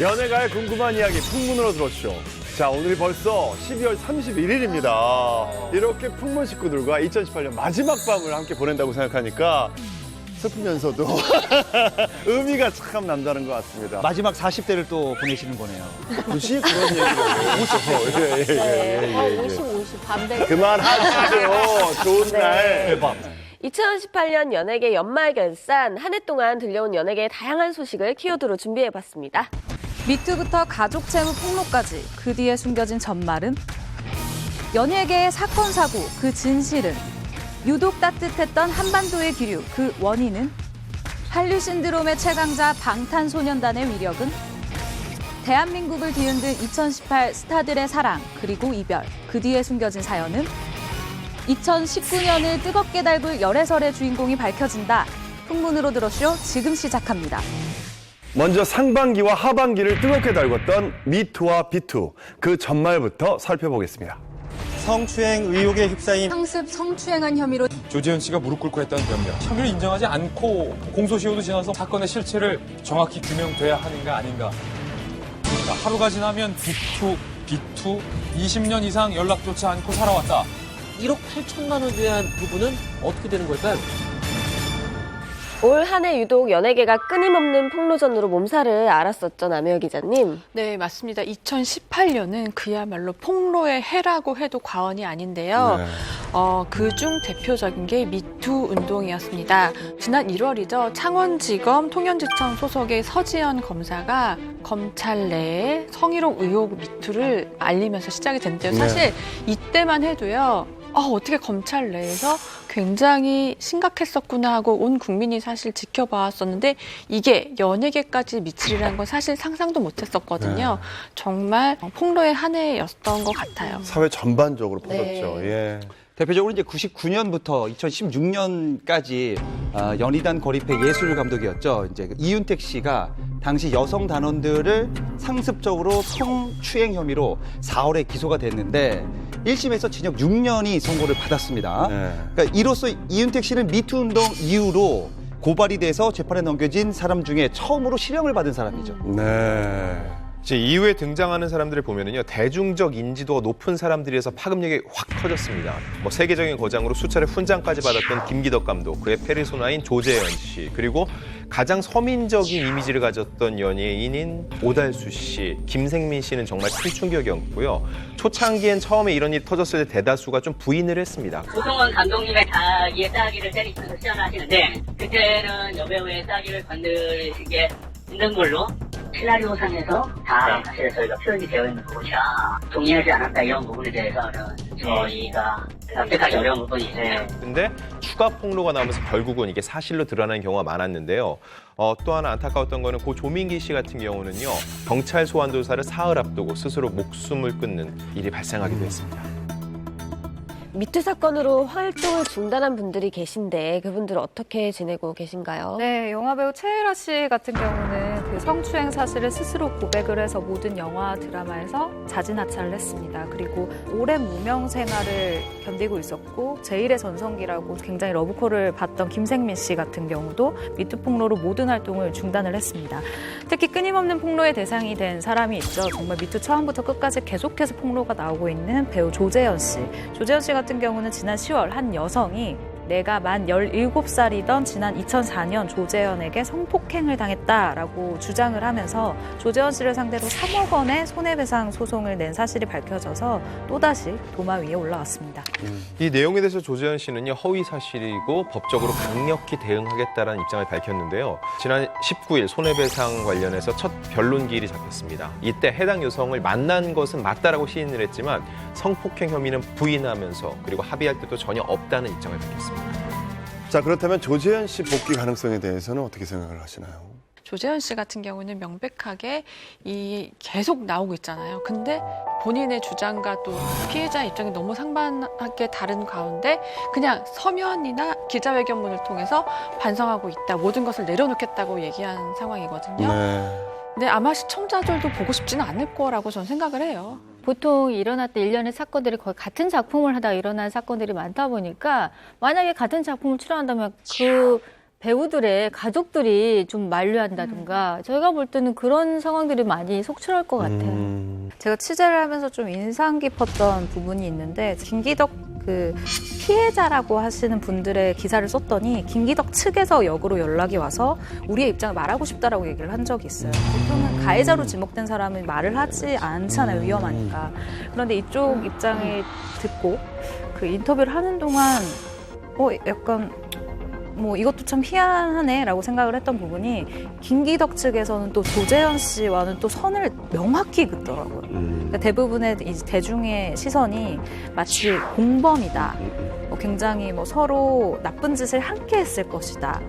연애가의 궁금한 이야기 풍문으로 들었죠. 자, 오늘이 벌써 12월 31일입니다. 이렇게 풍문 식구들과 2018년 마지막 밤을 함께 보낸다고 생각하니까 슬프면서도 의미가 참 남다른 것 같습니다. 마지막 40대를 또 보내시는 거네요. 굳이 그런 얘기를 50, 반대. 그만하시죠. 좋은 날. 대박. 2018년 연예계 연말 결산, 한 해 동안 들려온 연예계의 다양한 소식을 키워드로 준비해봤습니다. 미투부터 가족 채무 폭로까지 그 뒤에 숨겨진 전말은? 연예계의 사건, 사고, 그 진실은? 유독 따뜻했던 한반도의 기류, 그 원인은? 한류 신드롬의 최강자 방탄소년단의 위력은? 대한민국을 뒤흔든 2018 스타들의 사랑, 그리고 이별, 그 뒤에 숨겨진 사연은? 2019년을 뜨겁게 달굴 열애설의 주인공이 밝혀진다. 풍문으로 들었쇼 지금 시작합니다. 먼저 상반기와 하반기를 뜨겁게 달궜던 미투와 비투. 그 전말부터 살펴보겠습니다. 성추행 의혹에 휩싸인 상습 성추행한 혐의로 조재현 씨가 무릎 꿇고 했다는 변명. 혐의를 인정하지 않고 공소시효도 지나서 사건의 실체를 정확히 규명돼야 하는가 아닌가. 하루가 지나면 비투 20년 이상 연락조차 않고 살아왔다. 1억 8천만 원 줘야 한 부분은 어떻게 되는 걸까요? 올 한 해 유독 연예계가 끊임없는 폭로전으로 몸살을 앓았었죠, 남혜영 기자님. 네, 맞습니다. 2018년은 그야말로 폭로의 해라고 해도 과언이 아닌데요. 네. 그중 대표적인 게 미투 운동이었습니다. 지난 1월이죠. 창원지검 통영지청 소속의 서지연 검사가 검찰 내에 성희롱 의혹 미투를 알리면서 시작이 된대요. 사실 이때만 해도요. 어떻게 검찰 내에서 굉장히 심각했었구나 하고 온 국민이 사실 지켜봤었는데 이게 연예계까지 미치리라는 건 사실 상상도 못했었거든요. 정말 폭로의 한 해였던 것 같아요. 사회 전반적으로 퍼졌죠. 예. 대표적으로 이제 99년부터 2016년까지 연희단 거리패 예술 감독이었죠. 이제 이윤택 씨가 당시 여성 단원들을 상습적으로 성추행 혐의로 4월에 기소가 됐는데 1심에서 징역 6년이 선고를 받았습니다. 그러니까 이로써 이윤택 씨는 미투 운동 이후로 고발이 돼서 재판에 넘겨진 사람 중에 처음으로 실형을 받은 사람이죠. 네. 이제 이후에 등장하는 사람들을 보면은요, 대중적 인지도가 높은 사람들에서 파급력이 확 커졌습니다. 세계적인 거장으로 수차례 훈장까지 받았던 김기덕 감독, 그의 페르소나인 조재현 씨, 그리고 가장 서민적인 이미지를 가졌던 연예인인 오달수 씨, 김생민 씨는 정말 큰 충격이었고요. 초창기엔 처음에 이런 일이 터졌을 때 대다수가 좀 부인을 했습니다. 조성원 감독님의 자기의 따귀를 때리면서 시연하시는데 그때는 여배우의 따귀를 건드리신 게 있는 걸로 시나리오상에서 다 사실 저희가 표현이 되어 있는 거고요. 동의하지 않았다 이런 부분에 대해서는 저희가 납득하기 어려운 부분이 있어요. 근데 추가 폭로가 나오면서 결국은 이게 사실로 드러나는 경우가 많았는데요. 또 하나 안타까웠던 거는 고 조민기 씨 같은 경우는요, 경찰 소환 조사를 사흘 앞두고 스스로 목숨을 끊는 일이 발생하기도 했습니다. 미투 사건으로 활동을 중단한 분들이 계신데 그분들은 어떻게 지내고 계신가요? 네, 영화배우 최애라 씨 같은 경우는 그 성추행 사실을 스스로 고백을 해서 모든 영화 드라마에서 자진 하차를 했습니다. 그리고 오랜 무명 생활을 견디고 있었고 제1의 전성기라고 굉장히 러브콜을 받던 김생민 씨 같은 경우도 미투 폭로로 모든 활동을 중단을 했습니다. 특히 끊임없는 폭로의 대상이 된 사람이 있죠. 정말 미투 처음부터 끝까지 계속해서 폭로가 나오고 있는 배우 조재현 씨. 조재현 씨 같은 경우는 지난 10월 한 여성이 내가 만 17살이던 지난 2004년 조재현에게 성폭행을 당했다라고 주장을 하면서 조재현 씨를 상대로 3억 원의 손해배상 소송을 낸 사실이 밝혀져서 또다시 도마 위에 올라왔습니다. 이 내용에 대해서 조재현 씨는요, 허위 사실이고 법적으로 강력히 대응하겠다는 입장을 밝혔는데요. 지난 19일 손해배상 관련해서 첫 변론 기일이 잡혔습니다. 이때 해당 여성을 만난 것은 맞다라고 시인을 했지만 성폭행 혐의는 부인하면서 그리고 합의할 때도 전혀 없다는 입장을 밝혔습니다. 자, 그렇다면 조재현 씨 복귀 가능성에 대해서는 어떻게 생각을 하시나요? 조재현 씨 같은 경우는 명백하게 계속 나오고 있잖아요. 근데 본인의 주장과 또 피해자 입장이 너무 상반하게 다른 가운데 그냥 서면이나 기자회견문을 통해서 반성하고 있다. 모든 것을 내려놓겠다고 얘기한 상황이거든요. 근데 아마 시청자들도 보고 싶지는 않을 거라고 저는 생각을 해요. 보통 일어났던 일련의 사건들이 거의 같은 작품을 하다 일어난 사건들이 많다 보니까 만약에 같은 작품을 출연한다면 그 배우들의 가족들이 좀 만류한다든가 저희가 볼 때는 그런 상황들이 많이 속출할 것 같아요. 제가 취재를 하면서 좀 인상 깊었던 부분이 있는데 김기덕 그 피해자라고 하시는 분들의 기사를 썼더니 김기덕 측에서 역으로 연락이 와서 우리의 입장을 말하고 싶다라고 얘기를 한 적이 있어요. 보통은 가해자로 지목된 사람은 말을 하지 않잖아요. 위험하니까. 그런데 이쪽 입장을 듣고 그 인터뷰를 하는 동안 약간 뭐 이것도 참 희한하네라고 생각을 했던 부분이 김기덕 측에서는 또 조재현 씨와는 또 선을 명확히 긋더라고요. 그러니까 대부분의 이제 대중의 시선이 마치 공범이다. 굉장히 서로 나쁜 짓을 함께 했을 것이다.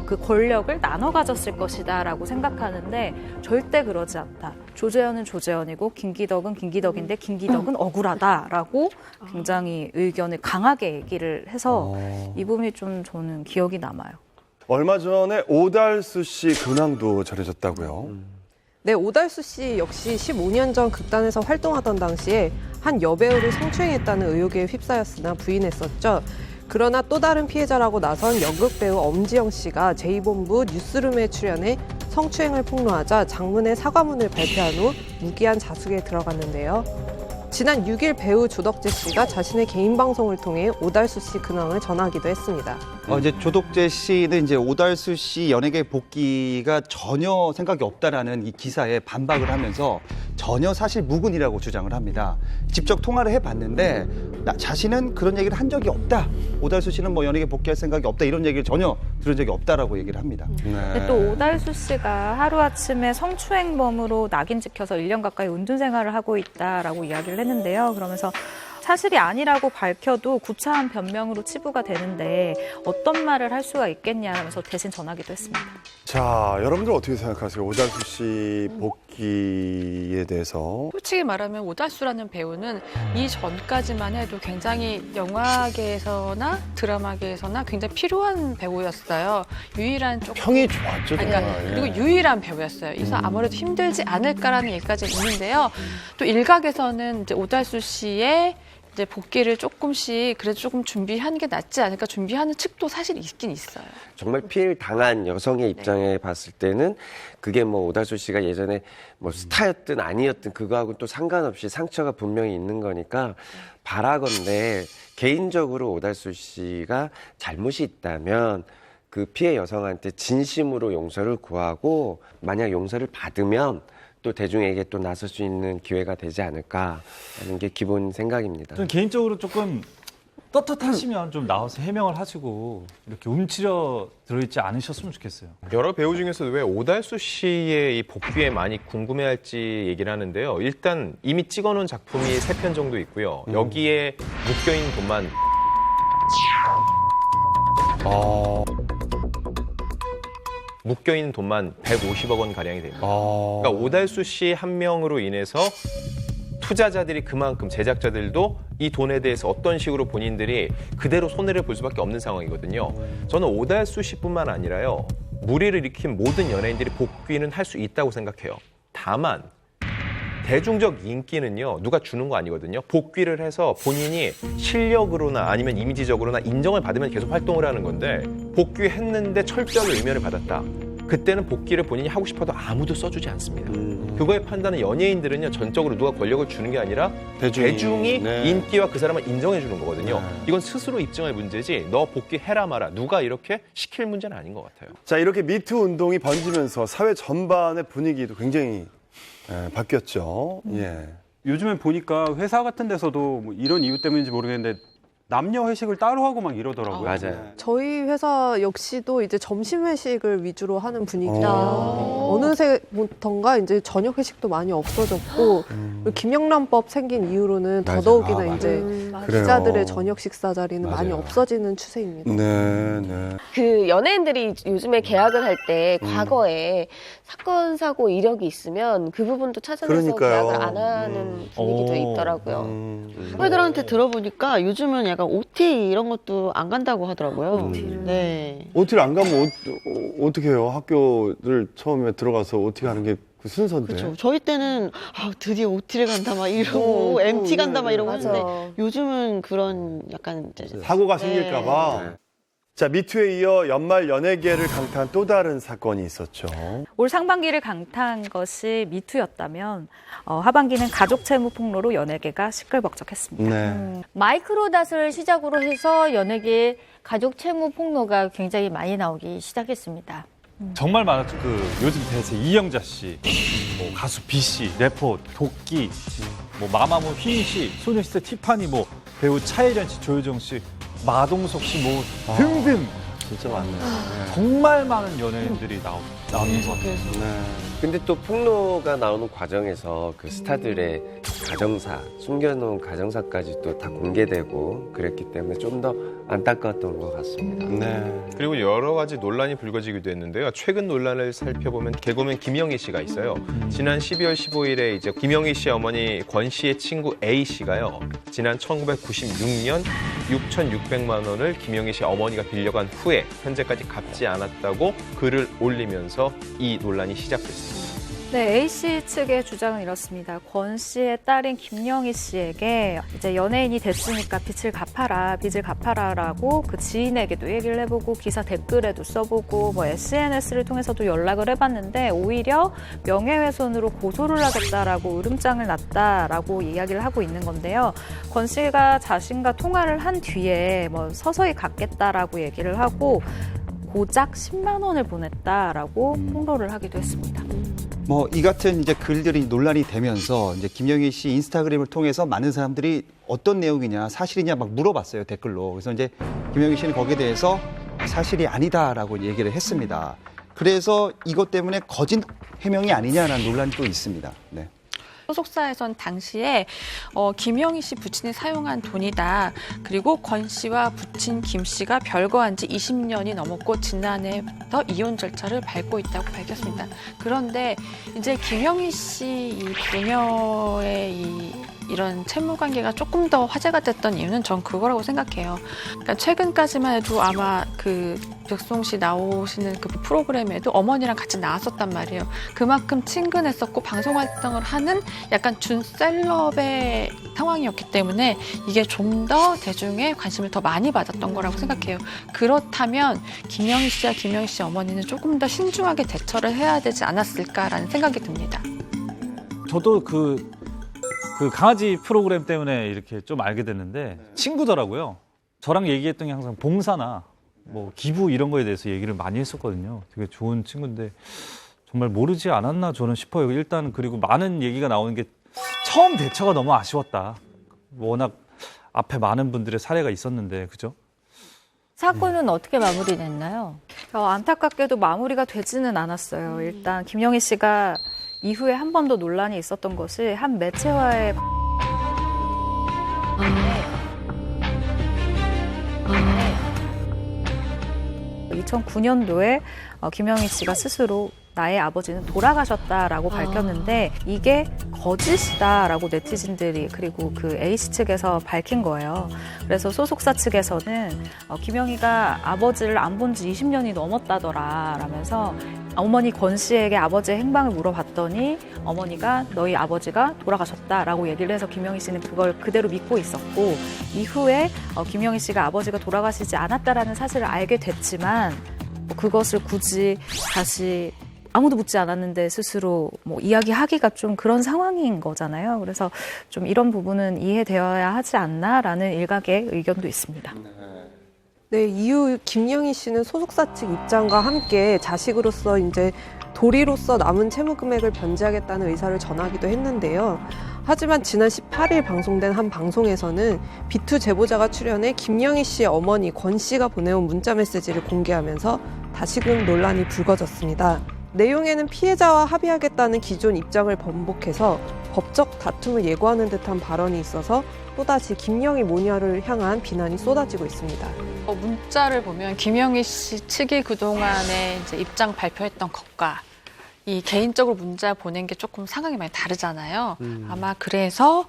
그 권력을 나눠 가졌을 것이다라고 생각하는데 절대 그러지 않다. 조재현은 조재현이고 김기덕은 김기덕인데 김기덕은 억울하다라고 굉장히 의견을 강하게 얘기를 해서 이 부분이 좀 저는 기억이 남아요. 얼마 전에 오달수 씨 근황도 전해졌다고요. 네, 오달수 씨 역시 15년 전 극단에서 활동하던 당시에 한 여배우를 성추행했다는 의혹에 휩싸였으나 부인했었죠. 그러나 또 다른 피해자라고 나선 연극 배우 엄지영 씨가 제2본부 뉴스룸에 출연해 성추행을 폭로하자 장문의 사과문을 발표한 후 무기한 자숙에 들어갔는데요. 지난 6일 배우 조덕재 씨가 자신의 개인 방송을 통해 오달수 씨 근황을 전하기도 했습니다. 이제 조덕재 씨는 이제 오달수 씨 연예계 복귀가 전혀 생각이 없다라는 이 기사에 반박을 하면서 전혀 사실 무근이라고 주장을 합니다. 직접 통화를 해봤는데 자신은 그런 얘기를 한 적이 없다. 오달수 씨는 뭐 연예계 복귀할 생각이 없다. 이런 얘기를 전혀 들은 적이 없다라고 얘기를 합니다. 근데 또 오달수 씨가 하루아침에 성추행범으로 낙인 찍혀서 1년 가까이 은둔 생활을 하고 있다라고 이야기를 했는데요. 그러면서 사실이 아니라고 밝혀도 구차한 변명으로 치부가 되는데 어떤 말을 할 수가 있겠냐면서 대신 전하기도 했습니다. 자, 여러분들 어떻게 생각하세요? 오달수 씨 복귀에 대해서. 솔직히 말하면 오달수라는 배우는 이전까지만 해도 굉장히 영화계에서나 드라마계에서나 굉장히 필요한 배우였어요. 유일한 조금 평이 좋았죠, 정말. 그리고 유일한 배우였어요. 그래서 아무래도 힘들지 않을까라는 얘기까지 있는데요. 또 일각에서는 이제 오달수 씨의 이제 복귀를 조금씩 그래도 조금 준비하는 게 낫지 않을까 준비하는 측도 사실 있긴 있어요. 정말 피해를 당한 여성의 입장에 봤을 때는 그게 오달수 씨가 예전에 스타였든 아니었든 그거하고는 또 상관없이 상처가 분명히 있는 거니까 바라건대 개인적으로 오달수 씨가 잘못이 있다면 그 피해 여성한테 진심으로 용서를 구하고 만약 용서를 받으면 또 대중에게 또 나설 수 있는 기회가 되지 않을까 하는 게 기본 생각입니다. 저는 개인적으로 조금 떳떳하시면 좀 나와서 해명을 하시고 이렇게 움츠려 들어있지 않으셨으면 좋겠어요. 여러 배우 중에서도 왜 오달수 씨의 이 복귀에 많이 궁금해할지 얘기를 하는데요. 일단 이미 찍어놓은 작품이 3편 정도 있고요. 여기에 묶여있는 돈만 묶여있는 돈만 150억 원 가량이 됩니다. 그러니까 오달수 씨 한 명으로 인해서 투자자들이 그만큼 제작자들도 이 돈에 대해서 어떤 식으로 본인들이 그대로 손해를 볼 수밖에 없는 상황이거든요. 저는 오달수 씨뿐만 아니라요. 무리를 일으킨 모든 연예인들이 복귀는 할 수 있다고 생각해요. 다만 대중적 인기는요. 누가 주는 거 아니거든요. 복귀를 해서 본인이 실력으로나 아니면 이미지적으로나 인정을 받으면 계속 활동을 하는 건데 복귀했는데 철저하게 의면을 받았다. 그때는 복귀를 본인이 하고 싶어도 아무도 써주지 않습니다. 그거에 판단은 연예인들은요. 전적으로 누가 권력을 주는 게 아니라 대중이 인기와 그 사람을 인정해 주는 거거든요. 이건 스스로 입증할 문제지 너 복귀해라 마라 누가 이렇게 시킬 문제는 아닌 것 같아요. 자, 이렇게 미투 운동이 번지면서 사회 전반의 분위기도 굉장히 바뀌었죠. 예. 요즘에 보니까 회사 같은 데서도 이런 이유 때문인지 모르겠는데 남녀 회식을 따로 하고 막 이러더라고요. 맞아요. 저희 회사 역시도 이제 점심 회식을 위주로 하는 분위기예요. 어느새부턴가 이제 저녁 회식도 많이 없어졌고 그리고 김영란법 생긴 이후로는 더더욱이나 이제 기자들의 저녁 식사 자리는 많이 없어지는 추세입니다. 네. 그 연예인들이 요즘에 계약을 할 때 과거에 사건 사고 이력이 있으면 그 부분도 찾아내서 계약을 안 하는 분위기도 있더라고요. 후배들한테 들어보니까 요즘은 약간 OT 이런 것도 안 간다고 하더라고요. 네. OT를 안 가면 어떻게 해요? 학교를 처음에 들어가서 OT 가는 게 그 순서인데. 그렇죠. 저희 때는 드디어 OT를 간다 막 이러고 MT 간다 막 이러고 하는데 요즘은 그런 약간 사고가 생길까 봐. 자, 미투에 이어 연말 연예계를 강타한 또 다른 사건이 있었죠. 올 상반기를 강타한 것이 미투였다면 하반기는 가족 채무 폭로로 연예계가 시끌벅적했습니다. 네. 마이크로닷을 시작으로 해서 연예계 가족 채무 폭로가 굉장히 많이 나오기 시작했습니다. 정말 많았죠. 요즘 대세 이영자 씨, 뭐 가수 B 씨, 래퍼 도끼, 뭐 마마무 휘인 씨, 소녀시대 티파니, 뭐 배우 차혜련 씨, 조효정 씨, 마동석 씨, 뭐 등등. 진짜 많네요. 정말 많은 연예인들이 나오는 것 같아요. 근데 또 폭로가 나오는 과정에서 그 스타들의 가정사, 숨겨놓은 가정사까지 또 다 공개되고 그랬기 때문에 좀 더 안타까웠던 것 같습니다. 네. 그리고 여러 가지 논란이 불거지기도 했는데요. 최근 논란을 살펴보면 개그맨 김영희 씨가 있어요. 지난 12월 15일에 이제 김영희 씨 어머니 권 씨의 친구 A 씨가요. 지난 1996년 6,600만 원을 김영희 씨 어머니가 빌려간 후에 현재까지 갚지 않았다고 글을 올리면서 이 논란이 시작됐습니다. 네, A씨 측의 주장은 이렇습니다. 권 씨의 딸인 김영희 씨에게 이제 연예인이 됐으니까 빚을 갚아라라고 그 지인에게도 얘기를 해보고 기사 댓글에도 써보고 뭐 SNS를 통해서도 연락을 해봤는데 오히려 명예훼손으로 고소를 하겠다라고 으름장을 놨다라고 이야기를 하고 있는 건데요. 권 씨가 자신과 통화를 한 뒤에 뭐 서서히 갚겠다라고 얘기를 하고 고작 10만 원을 보냈다라고 폭로를 하기도 했습니다. 뭐 이 같은 이제 글들이 논란이 되면서 이제 김영희 씨 인스타그램을 통해서 많은 사람들이 어떤 내용이냐 사실이냐 막 물어봤어요 댓글로. 그래서 이제 김영희 씨는 거기에 대해서 사실이 아니다라고 얘기를 했습니다. 그래서 이것 때문에 거짓 해명이 아니냐라는 논란이 또 있습니다. 네. 소속사에선 당시에 김영희 씨 부친이 사용한 돈이다. 그리고 권 씨와 부친 김 씨가 별거한 지 20년이 넘었고 지난해부터 이혼 절차를 밟고 있다고 밝혔습니다. 그런데 이제 김영희 씨 이 부녀의 이런 채무 관계가 조금 더 화제가 됐던 이유는 전 그거라고 생각해요. 그러니까 최근까지만 해도 아마 그 백송 씨 나오시는 그 프로그램에도 어머니랑 같이 나왔었단 말이에요. 그만큼 친근했었고 방송 활동을 하는 약간 준 셀럽의 상황이었기 때문에 이게 좀 더 대중의 관심을 더 많이 받았던 거라고 생각해요. 그렇다면 김영희 씨와 김영희 씨 어머니는 조금 더 신중하게 대처를 해야 되지 않았을까라는 생각이 듭니다. 저도 그 강아지 프로그램 때문에 이렇게 좀 알게 됐는데 친구더라고요. 저랑 얘기했던 게 항상 봉사나 뭐 기부 이런 거에 대해서 얘기를 많이 했었거든요. 되게 좋은 친구인데 정말 모르지 않았나 저는 싶어요. 일단 그리고 많은 얘기가 나오는 게 처음 대처가 너무 아쉬웠다. 워낙 앞에 많은 분들의 사례가 있었는데 그죠? 사건은 어떻게 마무리됐나요? 안타깝게도 마무리가 되지는 않았어요. 일단 김영희 씨가 이후에 한 번 더 논란이 있었던 것이 한 매체와의 2009년도에 김영희 씨가 스스로 나의 아버지는 돌아가셨다라고 밝혔는데 이게 거짓이다라고 네티즌들이 그리고 그 A씨 측에서 밝힌 거예요. 그래서 소속사 측에서는 김영희가 아버지를 안 본 지 20년이 넘었다더라 라면서 어머니 권 씨에게 아버지의 행방을 물어봤더니 어머니가 너희 아버지가 돌아가셨다라고 얘기를 해서 김영희 씨는 그걸 그대로 믿고 있었고 이후에 김영희 씨가 아버지가 돌아가시지 않았다라는 사실을 알게 됐지만 그것을 굳이 다시 아무도 묻지 않았는데 스스로 뭐 이야기하기가 좀 그런 상황인 거잖아요. 그래서 좀 이런 부분은 이해되어야 하지 않나라는 일각의 의견도 있습니다. 네, 이후 김영희 씨는 소속사 측 입장과 함께 자식으로서 이제 도리로서 남은 채무 금액을 변제하겠다는 의사를 전하기도 했는데요. 하지만 지난 18일 방송된 한 방송에서는 비투 제보자가 출연해 김영희 씨의 어머니 권 씨가 보내온 문자 메시지를 공개하면서 다시금 논란이 불거졌습니다. 내용에는 피해자와 합의하겠다는 기존 입장을 번복해서 법적 다툼을 예고하는 듯한 발언이 있어서 또다시 김영희 모녀를 향한 비난이 쏟아지고 있습니다. 문자를 보면 김영희 씨 측이 그동안에 이제 입장 발표했던 것과 이 개인적으로 문자 보낸 게 조금 상황이 많이 다르잖아요. 아마 그래서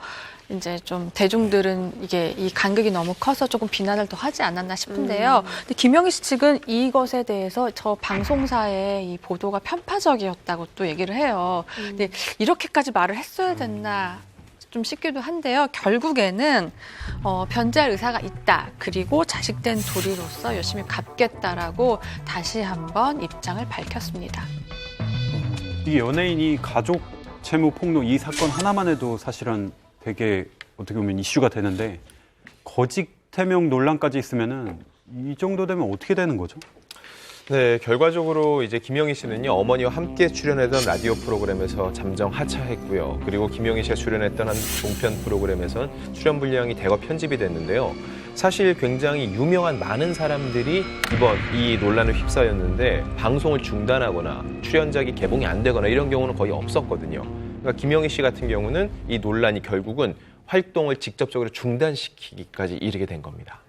이제 좀 대중들은 이게 이 간극이 너무 커서 조금 비난을 더 하지 않았나 싶은데요. 근데 김영희 씨 측은 이것에 대해서 저 방송사의 이 보도가 편파적이었다고 또 얘기를 해요. 근데 이렇게까지 말을 했어야 됐나 좀 싶기도 한데요. 결국에는 변제할 의사가 있다. 그리고 자식된 도리로서 열심히 갚겠다라고 다시 한번 입장을 밝혔습니다. 이게 연예인이 가족 채무 폭로 이 사건 하나만 해도 사실은 되게 어떻게 보면 이슈가 되는데 거짓 해명 논란까지 있으면은 이 정도 되면 어떻게 되는 거죠? 네, 결과적으로 이제 김영희 씨는요, 어머니와 함께 출연했던 라디오 프로그램에서 잠정 하차했고요. 그리고 김영희 씨가 출연했던 한 종편 프로그램에선 출연 분량이 대거 편집이 됐는데요. 사실 굉장히 유명한 많은 사람들이 이번 이 논란에 휩싸였는데 방송을 중단하거나 출연작이 개봉이 안 되거나 이런 경우는 거의 없었거든요. 그러니까 김영희 씨 같은 경우는 이 논란이 결국은 활동을 직접적으로 중단시키기까지 이르게 된 겁니다.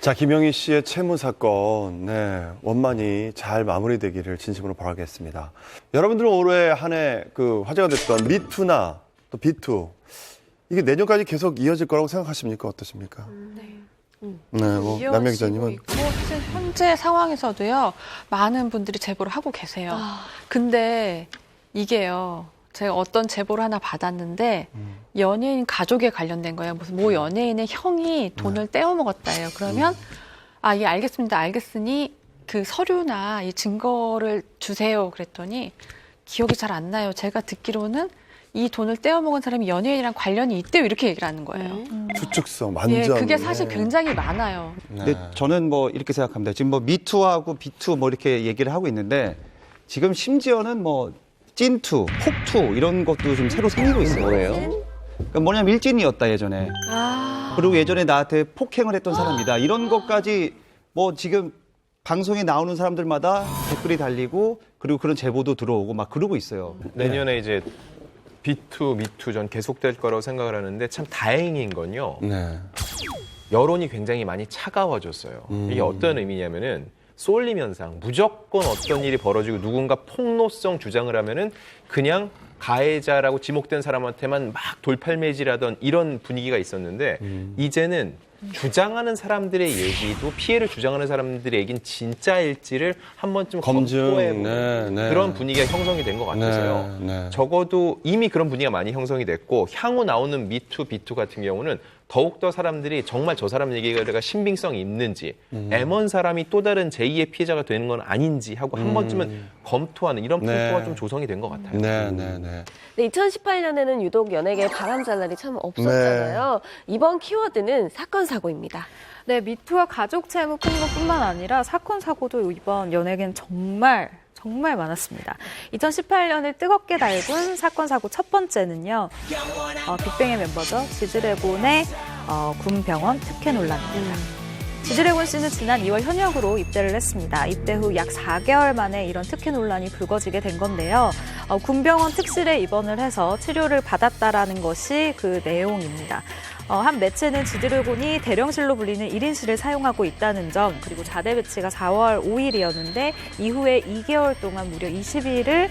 자, 김영희 씨의 채무 사건, 네, 원만히 잘 마무리되기를 진심으로 바라겠습니다. 여러분들은 올해 한 해 그 화제가 됐던 미투나 또 비투, 이게 내년까지 계속 이어질 거라고 생각하십니까? 어떠십니까? 네, 뭐 남명 기자님은 있고, 사실 현재 상황에서도요, 많은 분들이 제보를 하고 계세요. 근데 이게요, 제가 어떤 제보를 하나 받았는데 연예인 가족에 관련된 거예요. 무슨 모 연예인의 형이 돈을 떼어먹었다예요. 그러면 예, 알겠습니다. 알겠으니 그 서류나 이 증거를 주세요. 그랬더니 기억이 잘 안 나요. 제가 듣기로는 이 돈을 떼어먹은 사람이 연예인이랑 관련이 있대요. 이렇게 얘기를 하는 거예요. 추측성 완전. 예, 그게 사실 굉장히 많아요. 근데 저는 뭐 이렇게 생각합니다. 지금 뭐 미투하고 비투 뭐 이렇게 얘기를 하고 있는데 지금 심지어는 뭐 찐투, 폭투 이런 것도 좀 새로 생기고 있어요. 뭐예요? 그러니까 뭐냐면 일진이었다 예전에. 그리고 예전에 나한테 폭행을 했던 사람이다. 이런 것까지 뭐 지금 방송에 나오는 사람들마다 댓글이 달리고 그리고 그런 제보도 들어오고 막 그러고 있어요. 내년에 이제 비투, 미투 전 계속될 거라고 생각을 하는데 참 다행인 건요. 네. 여론이 굉장히 많이 차가워졌어요. 이게 어떤 의미냐면은 쏠림 현상, 무조건 어떤 일이 벌어지고 누군가 폭로성 주장을 하면은 그냥 가해자라고 지목된 사람한테만 막 돌팔매질하던 이런 분위기가 있었는데 이제는 주장하는 사람들의 얘기도 피해를 주장하는 사람들의 얘기는 진짜일지를 한 번쯤 검토해보는 그런 분위기가 형성이 된 것 같아서요. 적어도 이미 그런 분위기가 많이 형성이 됐고 향후 나오는 미투, 비투 같은 경우는 더욱더 사람들이 정말 저 사람 얘기가 신빙성이 있는지 M1 사람이 또 다른 제2의 피해자가 되는 건 아닌지 하고 한 번쯤은 검토하는 이런 풍토가 좀 조성이 된 것 같아요. 네, 2018년에는 유독 연예계에 바람잘 날이 참 없었잖아요. 이번 키워드는 사건 사고입니다. 네, 미투와 가족 채무 폭로뿐만 아니라 사건 사고도 이번 연예계는 정말 많았습니다. 2018년을 뜨겁게 달군 사건 사고 첫 번째는요. 빅뱅의 멤버죠. 지드래곤의 군병원 특혜 논란입니다. 지드래곤 씨는 지난 2월 현역으로 입대를 했습니다. 입대 후 약 4개월 만에 이런 특혜 논란이 불거지게 된 건데요. 군병원 특실에 입원을 해서 치료를 받았다라는 것이 그 내용입니다. 한 매체는 지드래곤이 대령실로 불리는 1인실을 사용하고 있다는 점, 그리고 자대 배치가 4월 5일이었는데 이후에 2개월 동안 무려 20일을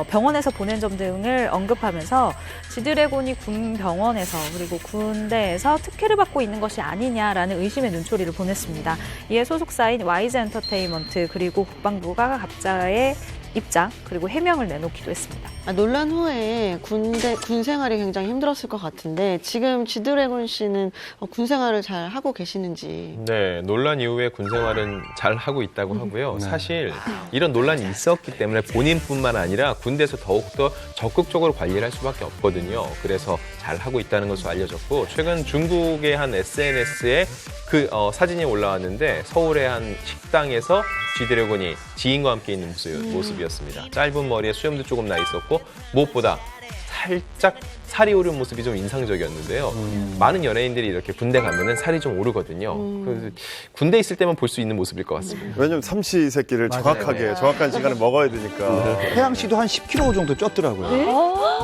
병원에서 보낸 점 등을 언급하면서 지드래곤이 군병원에서 그리고 군대에서 특혜를 받고 있는 것이 아니냐라는 의심의 눈초리를 보냈습니다. 이에 소속사인 YG 엔터테인먼트 그리고 국방부가 각자의 입장 그리고 해명을 내놓기도 했습니다. 논란 후에 군 생활이 굉장히 힘들었을 것 같은데 지금 지드래곤 씨는 군 생활을 잘 하고 계시는지. 네, 논란 이후에 군 생활은 잘 하고 있다고 하고요. 사실 이런 논란이 있었기 때문에 본인뿐만 아니라 군대에서 더욱더 적극적으로 관리를 할 수밖에 없거든요. 그래서 잘 하고 있다는 것으로 알려졌고 최근 중국의 한 SNS에 그 사진이 올라왔는데 서울의 한 식당에서 지드래곤이 지인과 함께 있는 모습이었습니다. 짧은 머리에 수염도 조금 나 있었고 무엇보다 살짝 살이 오른 모습이 좀 인상적이었는데요. 많은 연예인들이 이렇게 군대 가면은 살이 좀 오르거든요. 그래서 군대 있을 때만 볼 수 있는 모습일 것 같습니다. 왜냐면 삼시세끼를 정확하게 정확한 시간에 먹어야 되니까. 태양 씨도 한 10kg 정도 쪘더라고요. 네?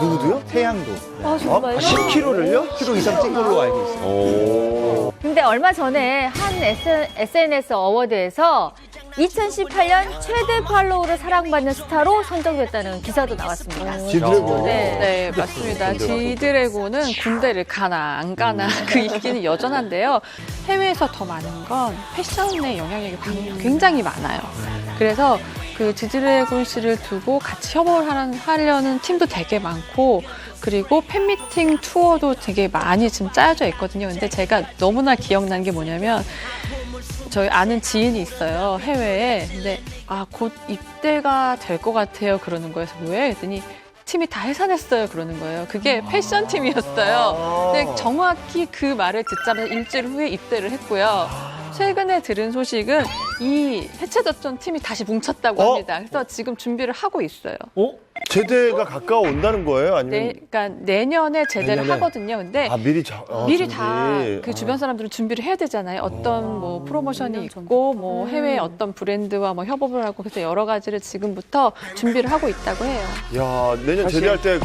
누구도요? 태양도. 정말요? 10kg를요? 10kg 이상 찐 걸로 알고 있어요. 근데 얼마 전에 한 SNS 어워드에서 2018년 최대 팔로우를 사랑받는 스타로 선정됐다는 기사도 나왔습니다. 지드래곤. 네, 맞습니다. 지드래곤은 군대를 가나 안 가나 그 인기는 여전한데요. 해외에서 더 많은 건 패션의 영향력이 굉장히 많아요. 그래서 그 지드래곤 씨를 두고 같이 협업을 하려는 팀도 되게 많고 그리고 팬미팅 투어도 되게 많이 지금 짜여져 있거든요. 근데 제가 너무나 기억난 게 뭐냐면 저희 아는 지인이 있어요, 해외에. 근데 곧 입대가 될 것 같아요 그러는 거예요. 그래서 뭐예요? 했더니 팀이 다 해산했어요 그러는 거예요. 그게 패션 팀이었어요. 근데 정확히 그 말을 듣자마자 일주일 후에 입대를 했고요. 최근에 들은 소식은 이 해체됐던 팀이 다시 뭉쳤다고 합니다. 그래서 지금 준비를 하고 있어요. 제대가 가까워 온다는 거예요? 아니면 그러니까 내년에 제대를 내년에? 하거든요. 근데 미리 미리 다 그 주변 사람들은 준비를 해야 되잖아요. 어떤 뭐 프로모션이 있고 뭐 해외 어떤 브랜드와 뭐 협업을 하고 그래서 여러 가지를 지금부터 준비를 하고 있다고 해요. 야, 내년 사실- 제대할 때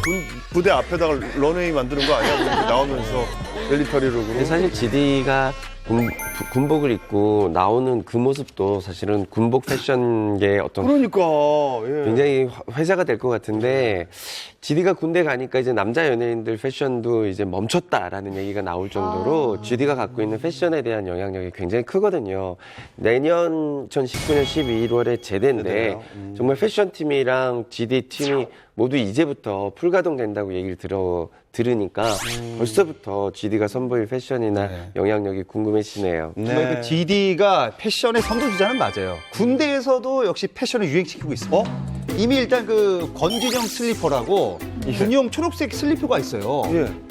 부대 앞에다가 런웨이 만드는 거 아니야? 이렇게 나오면서 밀리터리룩으로. 근데 사실 GD가 군복을 입고 나오는 그 모습도 사실은 군복 패션계의 어떤 그러니까 예. 굉장히 회자가 될 것 같은데 GD가 군대 가니까 이제 남자 연예인들 패션도 이제 멈췄다라는 얘기가 나올 정도로 GD가 갖고 있는 패션에 대한 영향력이 굉장히 크거든요. 내년 2019년 12월에 제대인데 정말 패션팀이랑 GD 팀이 모두 이제부터 풀가동된다고 얘기를 들으니까 벌써부터 GD가 선보일 패션이나 영향력이 궁금해지네요. 정말 그 GD가 패션의 선도주자는 맞아요. 군대에서도 역시 패션을 유행시키고 있습니다. 이미 일단 그 권진영 슬리퍼라고 군용 초록색 슬리퍼가 있어요.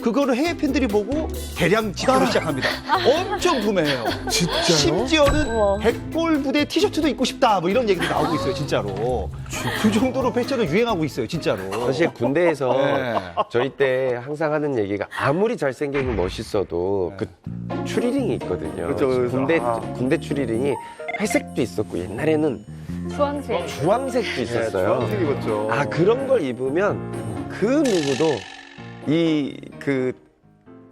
그거를 해외 팬들이 보고 대량 직구를 시작합니다. 엄청 구매해요. 진짜요? 심지어는 백골 부대 티셔츠도 입고 싶다 뭐 이런 얘기도 나오고 있어요. 진짜로. 그 정도로 패션을 유행하고 있어요. 진짜로. 사실 군대에서 네. 저희 때 항상 하는 얘기가 아무리 잘생기고 멋있어도 그 추리링이 있거든요. 그렇죠, 그래서. 군대 추리링이 회색도 있었고 옛날에는 주황색. 주황색도 있었어요. 주황색 입었죠. 그런 걸 입으면 그 누구도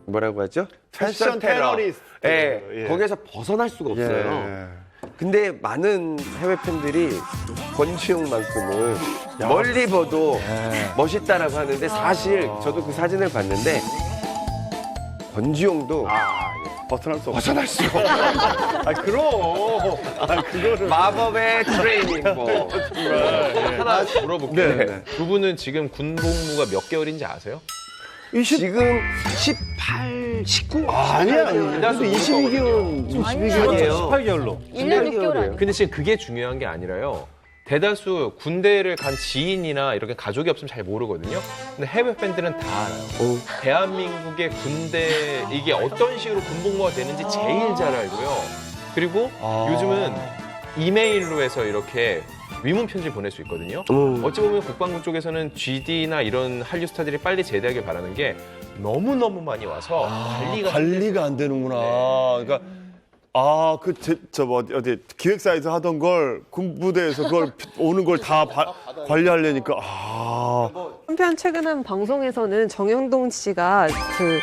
뭐라고 하죠? 패션 테러리스트. 예, 거기에서 벗어날 수가 없어요. 근데 많은 해외 팬들이 권지용만큼은 멀리 봐도 멋있다라고 하는데 사실 저도 그 사진을 봤는데 권지용도 벗어날 수 없어. 벗어날 수 없어. 그럼. 그거를. 마법의 트레이닝 뭐. 하나 물어볼게요. 네. 두 분은 지금 군복무가 몇 개월인지 아세요? 지금 18, 19? 아니야. 그래도 22개월. 22개월이에요. 18개월로. 1년 6개월 아니에요? 근데 지금 그게 중요한 게 아니라요. 대다수 군대를 간 지인이나 이렇게 가족이 없으면 잘 모르거든요. 근데 해외 팬들은 다 알아요. 대한민국의 군대 이게 어떤 식으로 군복무가 되는지 제일 잘 알고요. 그리고 요즘은 이메일로 해서 이렇게 위문 편지 보낼 수 있거든요. 어찌 보면 국방부 쪽에서는 GD나 이런 한류 스타들이 빨리 제대하길 바라는 게 너무너무 많이 와서 관리가 안 되는구나. 그러니까 어디 기획사에서 하던 걸 군부대에서 그걸 오는 걸 다 관리하려니까 한편 최근 한 방송에서는 정영돈 씨가 그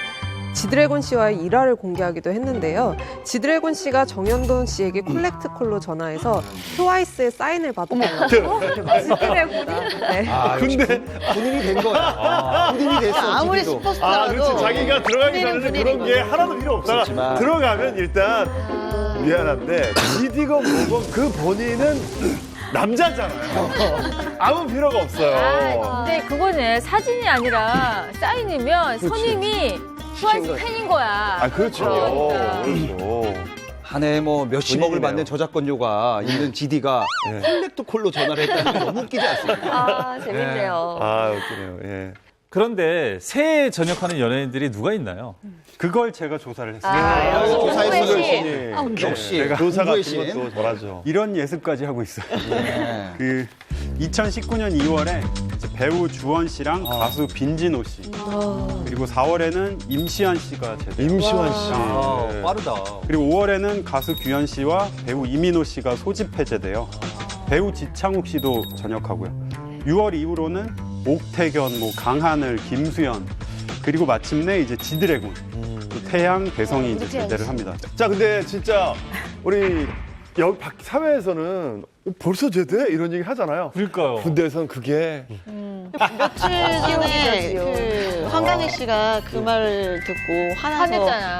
지드래곤 씨와의 일화를 공개하기도 했는데요. 지드래곤 씨가 정영돈 씨에게 콜렉트콜로 전화해서 트와이스의 사인을 받았다고. 지드래곤이? 네. 근데 군인이 된 거야. 군인이 됐어. 아무리 GD 도. 슈퍼스타라도 그렇지. 자기가 들어가기 전에는 군인은 그런 게 하나도 필요 없다가 그렇지만. 들어가면 일단 미안한데 GD가 뭐고 그 본인은 남자잖아요. 아무 필요가 없어요. 근데 그거는 사진이 아니라 사인이면 선임이 트와이스 팬인 거야. 그렇죠. 그러니까. 한 해에 뭐 몇십억을 본인이네요. 받는 저작권료가 있는 GD가 콜렉트 콜로 전화를 했다는 게 너무 웃기지 않습니까? 재밌네요. 웃기네요. 예. 그런데 새해 전역하는 연예인들이 누가 있나요? 그걸 제가 조사를 했습니다. 조사했어요. 역시 조사 공부의 같은 신. 것도 잘하죠. 이런 예습까지 하고 있어요. 그 2019년 2월에 배우 주원 씨랑 가수 빈진호 씨 그리고 4월에는 임시완 씨가 제대요. 임시완 씨. 빠르다. 그리고 5월에는 가수 규현 씨와 배우 이민호 씨가 소집 해제돼요. 배우 지창욱 씨도 전역하고요. 6월 이후로는 옥태견, 강하늘, 김수현 그리고 마침내 이제 지드래곤, 또 태양, 배성이 이제 제대를 합니다. 자, 근데 진짜 우리 여기 사회에서는 벌써 제대? 이런 얘기 하잖아요. 그러니까요. 군대에서는 그게 며칠 전에 그 황강희 씨가 그 말을 듣고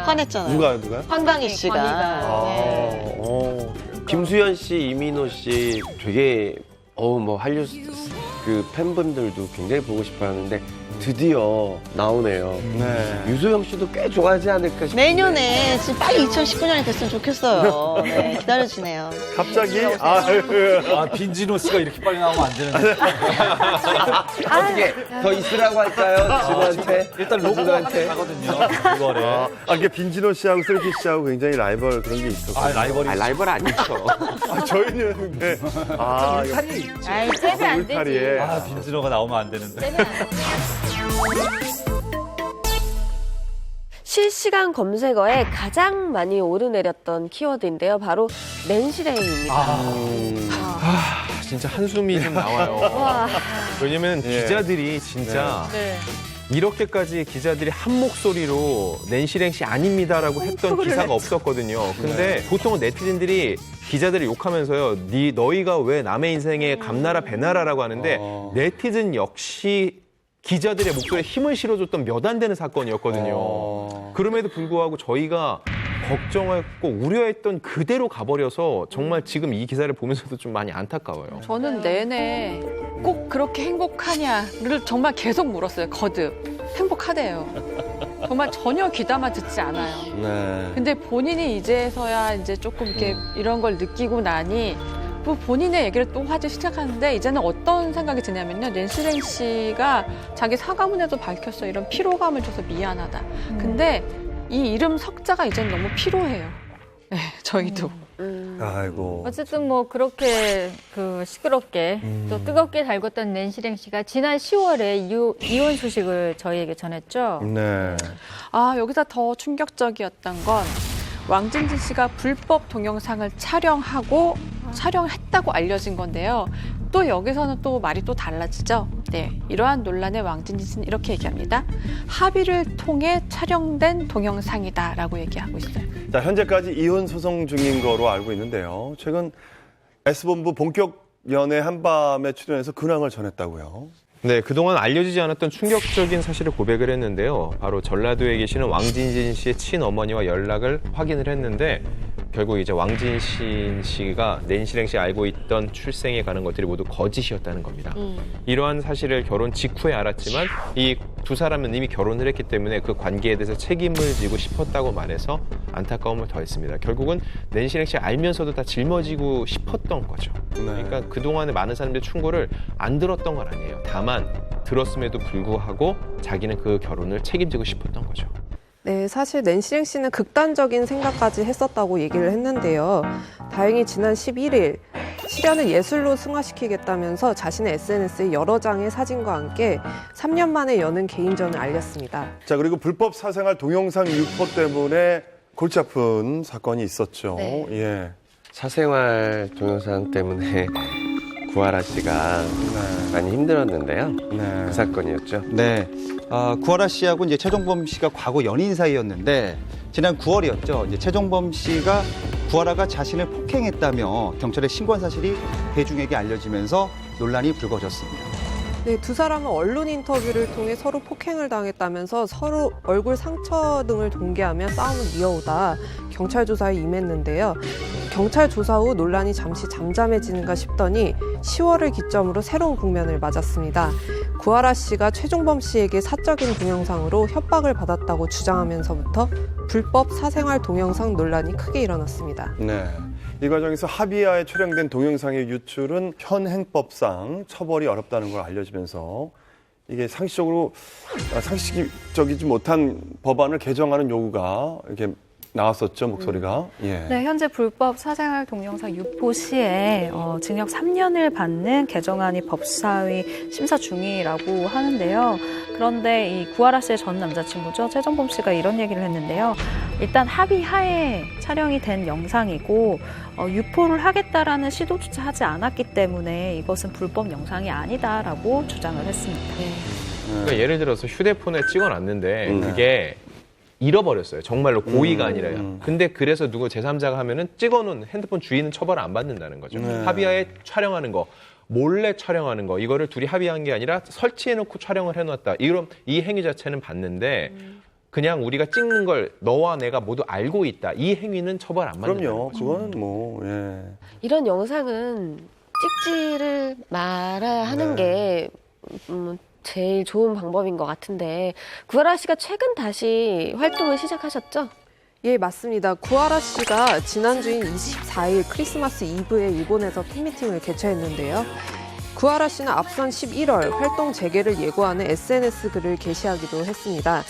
화냈잖아요. 누가요? 황강희 씨가. 김수현 씨, 이민호 씨 되게 뭐 한류 그 팬분들도 굉장히 보고 싶어 하는데 드디어 나오네요. 네. 유소영 씨도 꽤 좋아하지 않을까 싶은데. 내년에 지금 빨리 2019년이 됐으면 좋겠어요. 네, 기다려지네요. 갑자기 빈진호 씨가 이렇게 빨리 나오면 안 되는데. 어떻게 더 있으라고 할까요? 진호한테? 일단 로고한테 가거든요. 6월에. 이게 빈진호 씨하고 슬기 씨하고 굉장히 라이벌 그런 게 있었고. 라이벌이. 라이벌 아니죠. 저희는 네. 울타리 있지. 아이, 세면 안 되지. 울타리에. 빈진호가 나오면 안 되는데. 세면 안 되지. 실시간 검색어에 가장 많이 오르내렸던 키워드인데요. 바로 낸시랭입니다. 진짜 한숨이 좀 나와요. 와. 왜냐면 예. 기자들이 진짜 네. 이렇게까지 기자들이 한 목소리로 낸시랭 씨 아닙니다라고 했던 기사가 없었거든요. 근데 보통은 네티즌들이 기자들을 욕하면서요. 너희가 왜 남의 인생에 감나라 배나라라고 하는데 네티즌 역시 기자들의 목소리에 힘을 실어줬던 몇 안 되는 사건이었거든요. 그럼에도 불구하고 저희가 걱정했고 우려했던 그대로 가버려서 정말 지금 이 기사를 보면서도 좀 많이 안타까워요. 저는 내내 꼭 그렇게 행복하냐를 정말 계속 물었어요. 거듭. 행복하대요. 정말 전혀 귀담아 듣지 않아요. 네. 근데 본인이 이제서야 이제 조금 이렇게 이런 걸 느끼고 나니 뭐 본인의 얘기를 또 하기 시작하는데 이제는 어떤 생각이 드냐면요. 낸시랭 씨가 자기 사과문에도 밝혔어요. 이런 피로감을 줘서 미안하다. 근데 이 이름 석자가 이제는 너무 피로해요. 네, 저희도. 아이고. 어쨌든 뭐 그렇게 그 시끄럽게 또 뜨겁게 달궜던 낸시랭 씨가 지난 10월에 이혼 소식을 저희에게 전했죠. 네. 여기서 더 충격적이었던 건 왕진진 씨가 불법 동영상을 촬영했다고 알려진 건데요. 또 여기서는 또 말이 또 달라지죠. 네, 이러한 논란에 왕진진 씨는 이렇게 얘기합니다. 합의를 통해 촬영된 동영상이다라고 얘기하고 있어요. 자, 현재까지 이혼 소송 중인 거로 알고 있는데요. 최근 S본부 본격 연애 한밤에 출연해서 근황을 전했다고요. 네, 그동안 알려지지 않았던 충격적인 사실을 고백을 했는데요. 바로 전라도에 계시는 왕진진 씨의 친어머니와 연락을 확인을 했는데 결국 이제 왕진신 씨가 낸시랭 씨 알고 있던 출생에 관한 것들이 모두 거짓이었다는 겁니다. 이러한 사실을 결혼 직후에 알았지만 이 두 사람은 이미 결혼을 했기 때문에 그 관계에 대해서 책임을 지고 싶었다고 말해서 안타까움을 더했습니다. 결국은 낸시랭 씨 알면서도 다 짊어지고 싶었던 거죠. 그러니까 그동안에 많은 사람들이 충고를 안 들었던 건 아니에요. 다만 들었음에도 불구하고 자기는 그 결혼을 책임지고 싶었던 거죠. 네, 사실 낸시랭 씨는 극단적인 생각까지 했었다고 얘기를 했는데요. 다행히 지난 11일 시련을 예술로 승화시키겠다면서 자신의 SNS에 여러 장의 사진과 함께 3년 만에 여는 개인전을 알렸습니다. 자, 그리고 불법 사생활 동영상 유포 때문에 골치 아픈 사건이 있었죠. 네. 예. 사생활 동영상 때문에 구하라 씨가 많이 힘들었는데요. 그 사건이었죠. 네. 구하라 씨하고 이제 최종범 씨가 과거 연인 사이였는데 지난 9월이었죠. 이제 최종범 씨가 구하라가 자신을 폭행했다며 경찰에 신고한 사실이 대중에게 알려지면서 논란이 불거졌습니다. 네, 두 사람은 언론 인터뷰를 통해 서로 폭행을 당했다면서 서로 얼굴 상처 등을 동기하며 싸움을 이어오다 경찰 조사에 임했는데요. 경찰 조사 후 논란이 잠시 잠잠해지는가 싶더니 10월을 기점으로 새로운 국면을 맞았습니다. 구하라 씨가 최종범 씨에게 사적인 동영상으로 협박을 받았다고 주장하면서부터 불법 사생활 동영상 논란이 크게 일어났습니다. 네. 이 과정에서 합의하에 촬영된 동영상의 유출은 현 행법상 처벌이 어렵다는 걸 알려지면서 이게 상식적이지 못한 법안을 개정하는 요구가 이렇게 나왔었죠, 목소리가. 예. 네, 현재 불법 사생활 동영상 유포 시에 징역 3년을 받는 개정안이 법사위 심사 중이라고 하는데요. 그런데 이 구하라 씨의 전 남자친구죠, 최종범 씨가 이런 얘기를 했는데요. 일단 합의하에 촬영이 된 영상이고 유포를 하겠다라는 시도조차 하지 않았기 때문에 이것은 불법 영상이 아니다라고 주장을 했습니다. 그러니까 예를 들어서 휴대폰에 찍어놨는데 그게 잃어버렸어요. 정말로 고의가 아니라요. 근데 그래서 누구 제3자가 하면은 찍어놓은 핸드폰 주인은 처벌을 안 받는다는 거죠. 합의하에 촬영하는 거, 몰래 촬영하는 거, 이거를 둘이 합의한 게 아니라 설치해놓고 촬영을 해놨다. 이 행위 자체는 받는데 그냥 우리가 찍는 걸 너와 내가 모두 알고 있다. 이 행위는 처벌 안 받는다는 그럼요. 거죠. 그거는 뭐, 예. 이런 영상은 찍지를 말아야 하는 게 제일 좋은 방법인 것 같은데 구하라 씨가 최근 다시 활동을 시작하셨죠? 예, 맞습니다. 구하라 씨가 지난주인 24일 크리스마스 이브에 일본에서 팬미팅을 개최했는데요. 구하라 씨는 앞선 11월 활동 재개를 예고하는 SNS 글을 게시하기도 했습니다.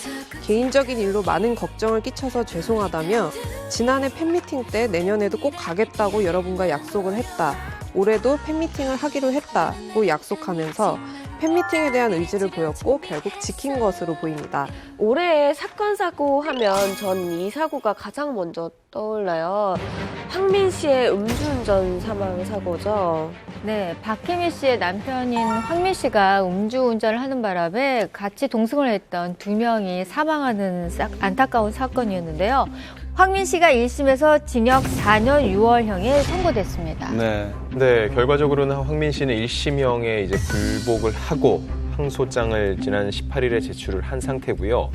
개인적인 일로 많은 걱정을 끼쳐서 죄송하다며 지난해 팬미팅 때 내년에도 꼭 가겠다고 여러분과 약속을 했다. 올해도 팬미팅을 하기로 했다고 약속하면서 팬미팅에 대한 의지를 보였고 결국 지킨 것으로 보입니다. 올해 사건 사고 하면 전 이 사고가 가장 먼저 떠올라요. 황민 씨의 음주운전 사망 사고죠. 네, 박혜미 씨의 남편인 황민 씨가 음주운전을 하는 바람에 같이 동승을 했던 2명이 사망하는 안타까운 사건이었는데요. 황민 씨가 1심에서 징역 4년 6월형에 선고됐습니다. 네, 결과적으로는 황민 씨는 1심형에 이제 불복을 하고 항소장을 지난 18일에 제출을 한 상태고요.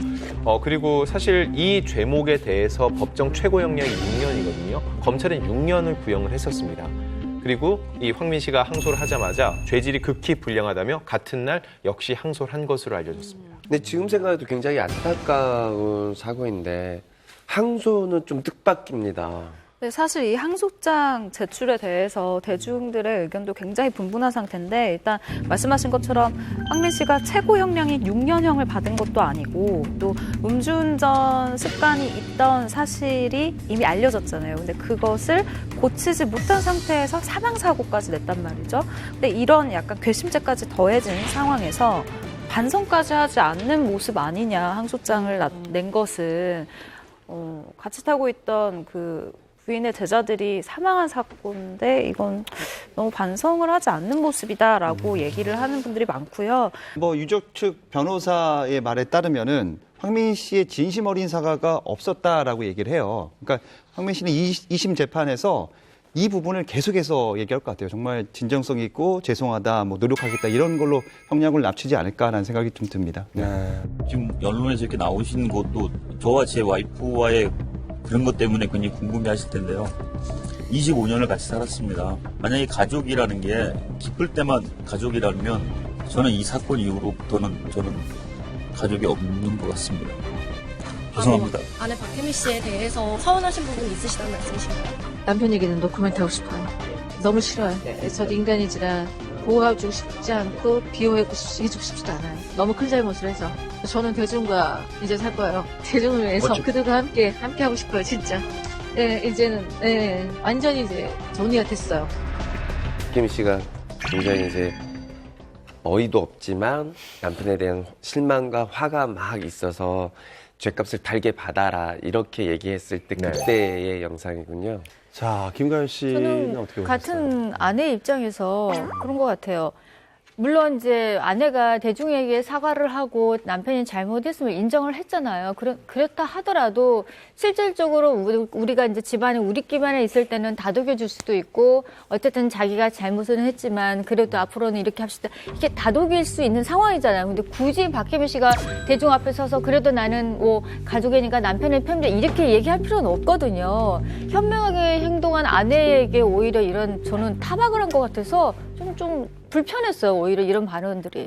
그리고 사실 이 죄목에 대해서 법정 최고형량이 6년이거든요. 검찰은 6년을 구형을 했었습니다. 그리고 이 황민 씨가 항소를 하자마자 죄질이 극히 불량하다며 같은 날 역시 항소를 한 것으로 알려졌습니다. 근데 지금 생각해도 굉장히 안타까운 사고인데 항소는 좀 뜻밖입니다. 네, 사실 이 항소장 제출에 대해서 대중들의 의견도 굉장히 분분한 상태인데 일단 말씀하신 것처럼 황민 씨가 최고 형량이 6년형을 받은 것도 아니고 또 음주운전 습관이 있던 사실이 이미 알려졌잖아요. 근데 그것을 고치지 못한 상태에서 사망사고까지 냈단 말이죠. 근데 이런 약간 괘씸죄까지 더해진 상황에서 반성까지 하지 않는 모습 아니냐, 항소장을 낸 것은. 같이 타고 있던 그 부인의 제자들이 사망한 사건인데 이건 너무 반성을 하지 않는 모습이다라고 얘기를 하는 분들이 많고요. 뭐 유족 측 변호사의 말에 따르면은 황민 씨의 진심 어린 사과가 없었다라고 얘기를 해요. 그러니까 황민 씨는 2심 재판에서 이 부분을 계속해서 얘기할 것 같아요. 정말 진정성 있고 죄송하다, 뭐 노력하겠다 이런 걸로 형량을 낮추지 않을까라는 생각이 좀 듭니다. 지금 언론에서 이렇게 나오신 것도 저와 제 와이프와의 그런 것 때문에 굉장히 궁금해하실 텐데요. 25년을 같이 살았습니다. 만약에 가족이라는 게 기쁠 때만 가족이라면 저는 이 사건 이후로부터는 저는 가족이 없는 것 같습니다. 죄송합니다. 아내 박혜미 씨에 대해서 서운하신 부분 있으시다는 말씀이신가요? 남편 얘기는 노코멘트 하고 싶어요. 너무 싫어요. 저도 인간이지라 보호해주고 싶지 않고 비호해주고 싶지도 않아요. 너무 큰 잘못을 해서. 저는 대중과 이제 살 거예요. 대중을 위해서 그들과 함께 하고 싶어요, 진짜. 네, 이제는 완전히 이제 정리가 됐어요. 박혜미 씨가 굉장히 이제 어이도 없지만 남편에 대한 실망과 화가 막 있어서 죗값을 달게 받아라 이렇게 얘기했을 때 그때의 영상이군요. 자, 김가연 씨는 어떻게 보셨어요? 같은 아내 입장에서 그런 것 같아요. 물론 이제 아내가 대중에게 사과를 하고 남편이 잘못했음을 인정을 했잖아요. 그렇다 하더라도 실질적으로 우리가 이제 집안에 우리끼리만 있을 때는 다독여줄 수도 있고 어쨌든 자기가 잘못은 했지만 그래도 앞으로는 이렇게 합시다. 이게 다독일 수 있는 상황이잖아요. 근데 굳이 박혜미 씨가 대중 앞에 서서 그래도 나는 뭐 가족이니까 남편의 편들 이렇게 얘기할 필요는 없거든요. 현명하게 행동한 아내에게 오히려 이런 저는 타박을 한 것 같아서 좀 불편했어요. 오히려 이런 발언들이.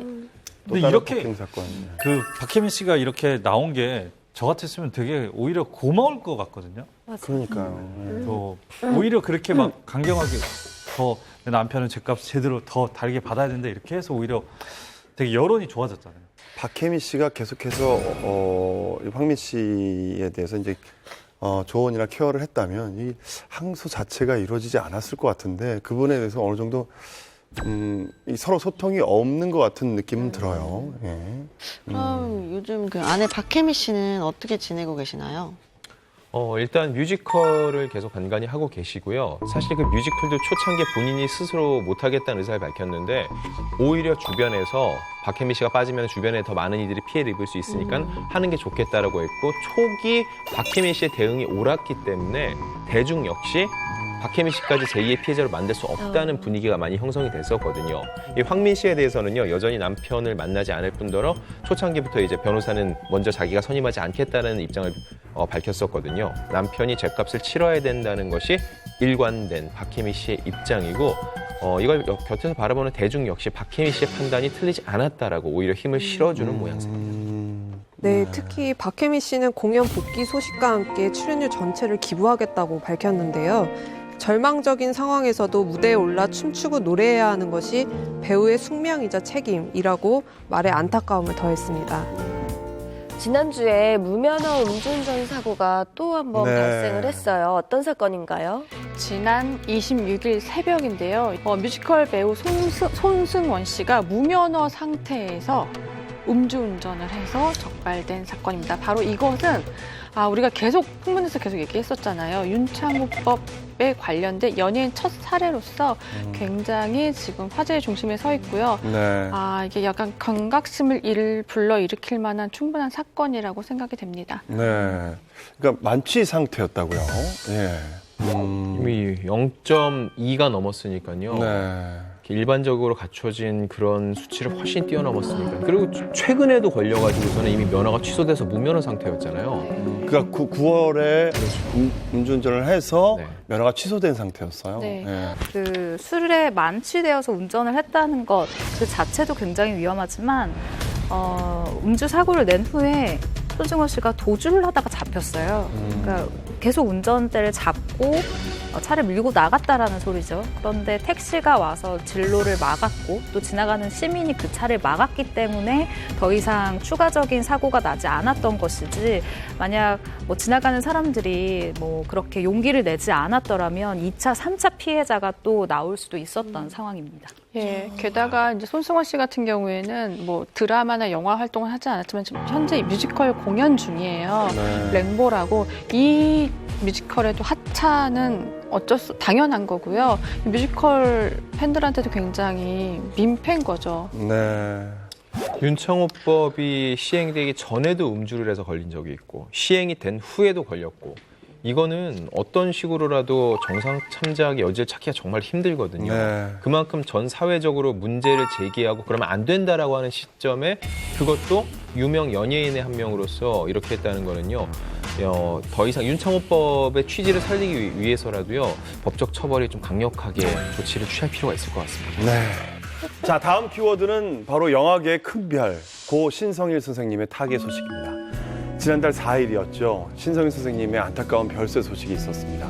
근데 이렇게 그 박혜민 씨가 이렇게 나온 게 저 같았으면 되게 오히려 고마울 것 같거든요. 그러니까요. 오히려 그렇게 막 강경하게 더 내 남편은 죗값 제대로 더 다르게 받아야 된다 이렇게 해서 오히려 되게 여론이 좋아졌잖아요. 박혜미 씨가 계속해서 황민 씨에 대해서 이제 조언이나 케어를 했다면 이 항소 자체가 이루어지지 않았을 것 같은데 그분에 대해서 어느 정도 이 서로 소통이 없는 것 같은 느낌은 들어요. 예. 그럼 요즘 그 아내 박혜미 씨는 어떻게 지내고 계시나요? 일단 뮤지컬을 계속 간간히 하고 계시고요. 사실 그 뮤지컬도 초창기에 본인이 스스로 못하겠다는 의사를 밝혔는데 오히려 주변에서 박혜미 씨가 빠지면 주변에 더 많은 이들이 피해를 입을 수 있으니까 하는 게 좋겠다라고 했고 초기 박혜미 씨의 대응이 옳았기 때문에 대중 역시 박혜미 씨까지 제2의 피해자로 만들 수 없다는 분위기가 많이 형성이 됐었거든요. 이 황민 씨에 대해서는요, 여전히 남편을 만나지 않을 뿐더러 초창기부터 이제 변호사는 먼저 자기가 선임하지 않겠다는 입장을 밝혔었거든요. 남편이 죗값을 치러야 된다는 것이 일관된 박혜미 씨의 입장이고 이걸 곁에서 바라보는 대중 역시 박혜미 씨의 판단이 틀리지 않았다라고 오히려 힘을 실어주는 모양새입니다. 네, 특히 박혜미 씨는 공연 복귀 소식과 함께 출연료 전체를 기부하겠다고 밝혔는데요. 절망적인 상황에서도 무대에 올라 춤추고 노래해야 하는 것이 배우의 숙명이자 책임이라고 말에 안타까움을 더했습니다. 지난주에 무면허 음주운전 사고가 또 한 번 발생을 했어요. 어떤 사건인가요? 지난 26일 새벽인데요. 뮤지컬 배우 손승원 씨가 무면허 상태에서 음주운전을 해서 적발된 사건입니다. 바로 이것은 우리가 계속 풍문에서 계속 얘기했었잖아요. 윤창호법에 관련된 연예인 첫 사례로서 굉장히 지금 화제의 중심에 서 있고요. 네. 이게 약간 경각심을 불러일으킬 만한 충분한 사건이라고 생각이 됩니다. 네. 그러니까 만취 상태였다고요. 예. 이미 0.2가 넘었으니까요. 네. 일반적으로 갖춰진 그런 수치를 훨씬 뛰어넘었으니까. 그리고 최근에도 걸려가지고서는 이미 면허가 취소돼서 무면허 상태였잖아요. 그러니까 9월에 음주운전을 해서 면허가 취소된 상태였어요. 네. 그 술에 만취되어서 운전을 했다는 것 그 자체도 굉장히 위험하지만 음주 사고를 낸 후에 손승원 씨가 도주를 하다가 잡혔어요. 그러니까 계속 운전대를 잡고 차를 밀고 나갔다라는 소리죠. 그런데 택시가 와서 진로를 막았고 또 지나가는 시민이 그 차를 막았기 때문에 더 이상 추가적인 사고가 나지 않았던 것이지, 만약 지나가는 사람들이 그렇게 용기를 내지 않았더라면 2차, 3차 피해자가 또 나올 수도 있었던 상황입니다. 예, 게다가 이제 손승원 씨 같은 경우에는 드라마나 영화 활동을 하지 않았지만 지금 현재 뮤지컬 공연 중이에요. 랭보라고. 이 뮤지컬에도 하차는 당연한 거고요. 뮤지컬 팬들한테도 굉장히 민폐인 거죠. 네. 윤창호법이 시행되기 전에도 음주를 해서 걸린 적이 있고 시행이 된 후에도 걸렸고, 이거는 어떤 식으로라도 정상 참작의 여지를 찾기가 정말 힘들거든요. 네. 그만큼 전 사회적으로 문제를 제기하고 그러면 안 된다라고 하는 시점에 그것도 유명 연예인의 한 명으로서 이렇게 했다는 거는요. 더 이상 윤창호법의 취지를 살리기 위해서라도요. 법적 처벌이 좀 강력하게 조치를 취할 필요가 있을 것 같습니다. 네. 자, 다음 키워드는 바로 영화계의 큰별, 고 신성일 선생님의 타계 소식입니다. 지난달 4일이었죠. 신성일 선생님의 안타까운 별세 소식이 있었습니다.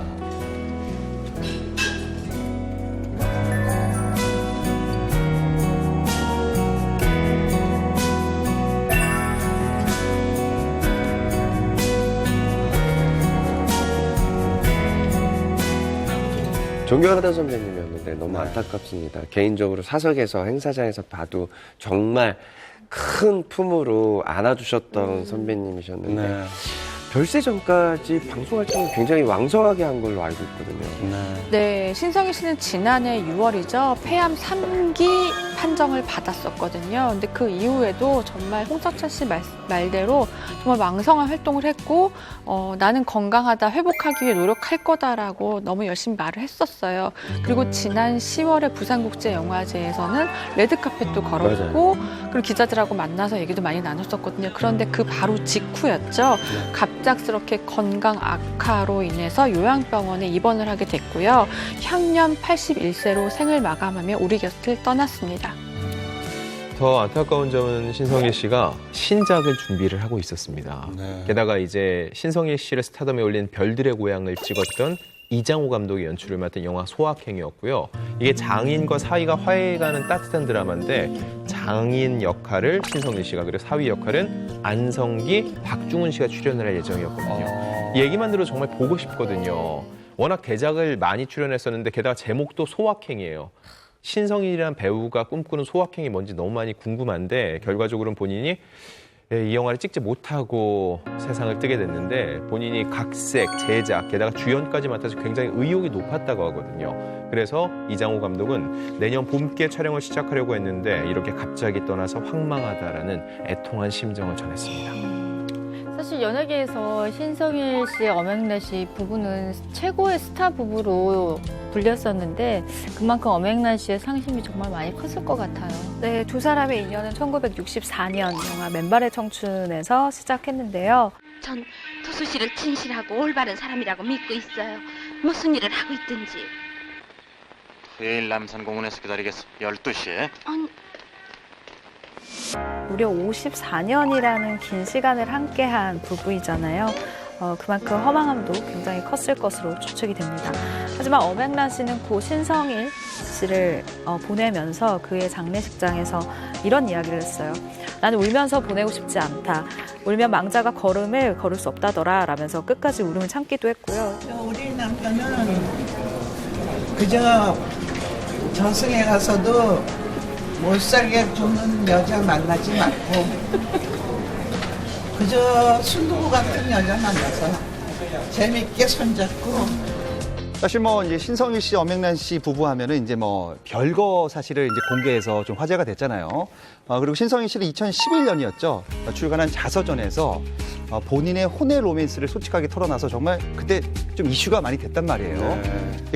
존경하던 선배님이었는데 너무 안타깝습니다. 개인적으로 사석에서 행사장에서 봐도 정말 큰 품으로 안아주셨던 선배님이셨는데 별세 전까지 방송할 때는 굉장히 왕성하게 한 걸로 알고 있거든요. 네, 신성일 씨는 지난해 6월이죠. 폐암 3기 판정을 받았었거든요. 근데 그 이후에도 정말 홍석천 씨 말대로 정말 왕성한 활동을 했고 나는 건강하다, 회복하기 위해 노력할 거다라고 너무 열심히 말을 했었어요. 그리고 지난 10월에 부산국제영화제에서는 레드카펫도 걸었고 그리고 기자들하고 만나서 얘기도 많이 나눴었거든요. 그런데 그 바로 직후였죠. 갑작스럽게 건강 악화로 인해서 요양병원에 입원을 하게 됐고요. 향년 81세로 생을 마감하며 우리 곁을 떠났습니다. 더 안타까운 점은 신성일 씨가 신작을 준비를 하고 있었습니다. 게다가 이제 신성일 씨를 스타덤에 올린 별들의 고향을 찍었던 이장호 감독이 연출을 맡은 영화 소확행이었고요. 이게 장인과 사위가 화해가는 따뜻한 드라마인데 장인 역할을 신성일 씨가, 그리고 사위 역할은 안성기, 박중훈 씨가 출연을 할 예정이었거든요. 이 얘기만 들어도 정말 보고 싶거든요. 워낙 대작을 많이 출연했었는데 게다가 제목도 소확행이에요. 신성일이라는 배우가 꿈꾸는 소확행이 뭔지 너무 많이 궁금한데 결과적으로는 본인이 이 영화를 찍지 못하고 세상을 뜨게 됐는데 본인이 각색, 제작, 게다가 주연까지 맡아서 굉장히 의욕이 높았다고 하거든요. 그래서 이장호 감독은 내년 봄께 촬영을 시작하려고 했는데 이렇게 갑자기 떠나서 황망하다라는 애통한 심정을 전했습니다. 사실 연예계에서 신성일 씨의 엄앵란 부부는 최고의 스타 부부로 불렸었는데 그만큼 엄앵란 씨의 상심이 정말 많이 컸을 것 같아요. 네, 두 사람의 인연은 1964년 영화 맨발의 청춘에서 시작했는데요. 전 도수 씨를 진실하고 올바른 사람이라고 믿고 있어요. 무슨 일을 하고 있든지. 내일 남산공원에서 기다리겠습니다. 12시에. 무려 54년이라는 긴 시간을 함께한 부부이잖아요. 그만큼 허망함도 굉장히 컸을 것으로 추측이 됩니다. 하지만 엄앵란 씨는 고 신성일 씨를 보내면서 그의 장례식장에서 이런 이야기를 했어요. 나는 울면서 보내고 싶지 않다. 울면 망자가 걸음을 걸을 수 없다더라 라면서 끝까지 울음을 참기도 했고요. 우리 남편은 그저 저승에 가서도 못 살게 굽는 여자 만나지 말고 그저 순두부 같은 여자 만나서 재밌게 손잡고. 사실 뭐 이제 신성일 씨, 엄앵란 씨 부부 하면은 이제 뭐 별거 사실을 이제 공개해서 좀 화제가 됐잖아요. 그리고 신성일 씨는 2011년이었죠. 출간한 자서전에서 본인의 혼외 로맨스를 솔직하게 털어놔서 정말 그때 좀 이슈가 많이 됐단 말이에요.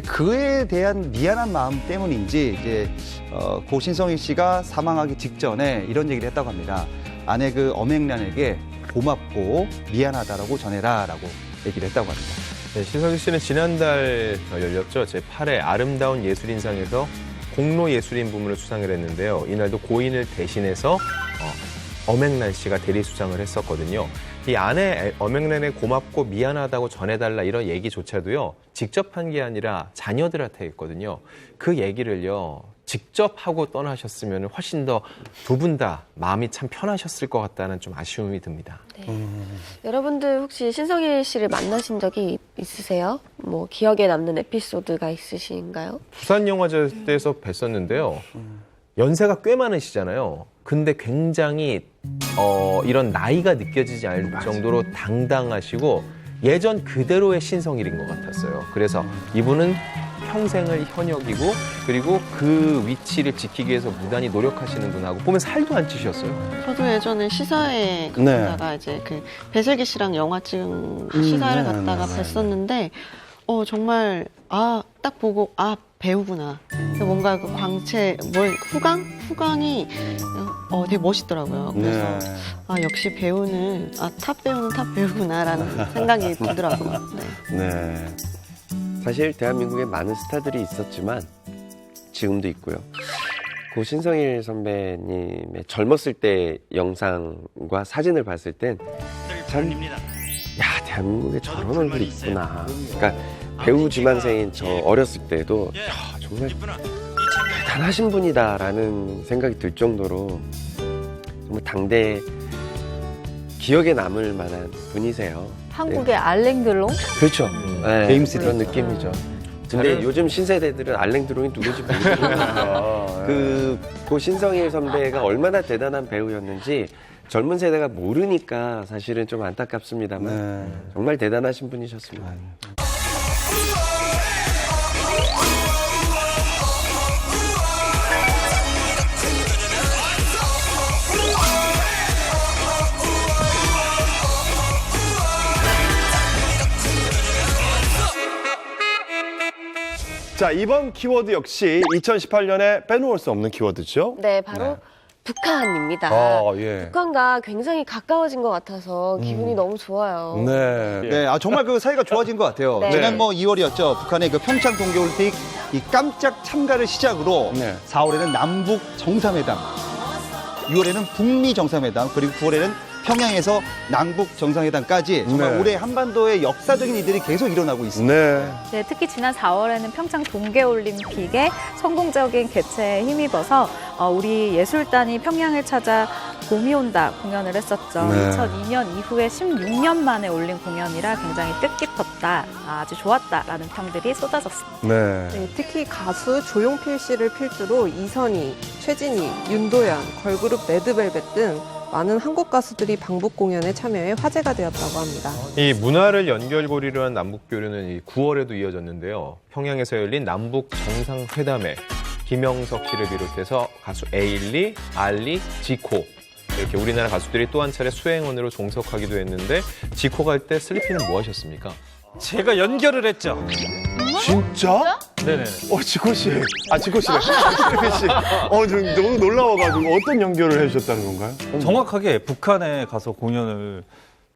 그에 대한 미안한 마음 때문인지 이제 고 신성일 씨가 사망하기 직전에 이런 얘기를 했다고 합니다. 아내 그 엄앵란에게 고맙고 미안하다라고 전해라라고 얘기를 했다고 합니다. 네, 신성일 씨는 지난달 열렸죠. 제8회 아름다운 예술인상에서 공로예술인 부문을 수상을 했는데요. 이날도 고인을 대신해서 엄앵란 씨가 대리수상을 했었거든요. 이 아내 엄앵란에 고맙고 미안하다고 전해달라 이런 얘기조차도요. 직접 한 게 아니라 자녀들한테 했거든요. 그 얘기를요. 직접 하고 떠나셨으면 훨씬 더 두 분 다 마음이 참 편하셨을 것 같다는 좀 아쉬움이 듭니다. 네. 여러분들 혹시 신성일 씨를 만나신 적이 있으세요? 뭐 기억에 남는 에피소드가 있으신가요? 부산영화제에서 뵀었는데요. 연세가 꽤 많으시잖아요. 근데 굉장히 이런 나이가 느껴지지 않을 정도로 당당하시고 예전 그대로의 신성일인 것 같았어요. 그래서 이분은 평생을 현역이고 그리고 그 위치를 지키기 위해서 무단히 노력하시는 분하고 보면 살도 안 찌셨어요. 저도 예전에 시사회 갔다가 이제 그 배슬기 씨랑 영화 찍은 시사를 갔다가 뵀었는데 정말 딱 보고 배우구나. 뭔가 그 광채 후광이 되게 멋있더라고요. 그래서 역시 배우는 탑 배우는 탑 배우구나라는 생각이 들더라고요. 네. 사실 대한민국에 많은 스타들이 있었지만 지금도 있고요. 고 신성일 선배님의 젊었을 때 영상과 사진을 봤을 땐 참, 대한민국에 저런 얼굴이 있구나. 그러니까 배우 지망생인 저 어렸을 때도 정말 대단하신 분이다라는 생각이 들 정도로 정말 당대 기억에 남을 만한 분이세요. 한국의 알랭드롱? 그렇죠. 네, 제임스 그런 느낌이죠. 근데 요즘 신세대들은 알랭드롱이 누군지 모르니까 고 신성일 선배가 얼마나 대단한 배우였는지 젊은 세대가 모르니까 사실은 좀 안타깝습니다만 정말 대단하신 분이셨습니다. 자, 이번 키워드 역시 2018년에 빼놓을 수 없는 키워드죠? 네, 바로 북한입니다. 예. 북한과 굉장히 가까워진 것 같아서 기분이 너무 좋아요. 네, 정말 그 사이가 좋아진 것 같아요. 네. 지난 2월이었죠. 북한의 그 평창 동계올림픽 이 깜짝 참가를 시작으로 4월에는 남북 정상회담, 6월에는 북미 정상회담, 그리고 9월에는 평양에서 남북 정상회담까지 정말 올해 한반도의 역사적인 일들이 계속 일어나고 있습니다. 네, 특히 지난 4월에는 평창 동계올림픽의 성공적인 개최에 힘입어서 우리 예술단이 평양을 찾아 봄이 온다 공연을 했었죠. 2002년 이후에 16년 만에 올린 공연이라 굉장히 뜻깊었다, 아주 좋았다라는 평들이 쏟아졌습니다. 네, 특히 가수 조용필 씨를 필두로 이선희, 최진희, 윤도현, 걸그룹 레드벨벳 등 많은 한국 가수들이 방북 공연에 참여해 화제가 되었다고 합니다. 이 문화를 연결고리로 한 남북교류는 9월에도 이어졌는데요. 평양에서 열린 남북 정상회담에 김영석 씨를 비롯해서 가수 에일리, 알리, 지코 이렇게 우리나라 가수들이 또 한 차례 수행원으로 종석하기도 했는데 지코가 할 때 슬리피는 뭐 하셨습니까? 제가 연결을 했죠. 진짜? 네네. 지코 씨. 지코 씨래. 슬리피 씨. 너무 놀라워가지고 어떤 연결을 해주셨다는 건가요? 정확하게 북한에 가서 공연을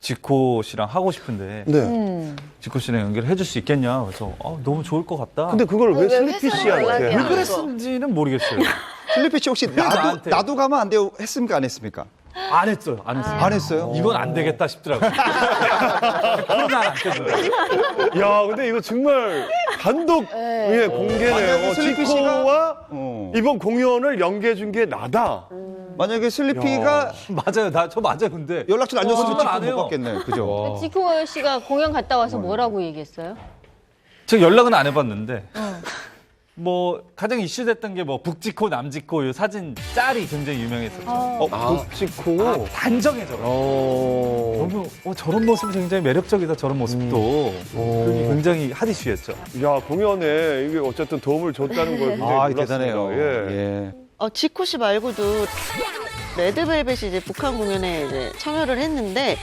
지코 씨랑 하고 싶은데 네. 지코 씨랑 연결해 줄 수 있겠냐. 그래서 너무 좋을 것 같다. 근데 그걸 왜 슬리피 씨한테? 왜 그랬는지는 모르겠어요. 슬리피 씨 혹시 나도 가면 안 돼요 했습니까 안 했습니까? 안 했어요. 안 했어요. 안 했어요? 이건 안 되겠다 싶더라고요. 그건 안 되더라고요. 야, 근데 이거 정말 단독 예, 공개네요. 슬리피 지코와 이번 공연을 연계해 준 게 나다. 만약에 슬리피가 맞아요. 저 맞아요. 근데 연락처 알려줬으면 정말 안 지코 해요. 못 받겠네. 그죠? 지코 씨가 공연 갔다 와서 뭐라고 얘기했어요? 제가 연락은 안 해봤는데 뭐 가장 이슈됐던 게 뭐 북지코 남지코 이 사진 짤이 굉장히 유명했었죠. 북지코 단정해져. 너무 저런 모습이 굉장히 매력적이다. 저런 모습도 그게 굉장히 핫 이슈였죠. 야, 공연에 이게 어쨌든 도움을 줬다는 걸 굉장히 대단해요. 예. 지코 씨 말고도 레드벨벳이 이제 북한 공연에 이제 참여를 했는데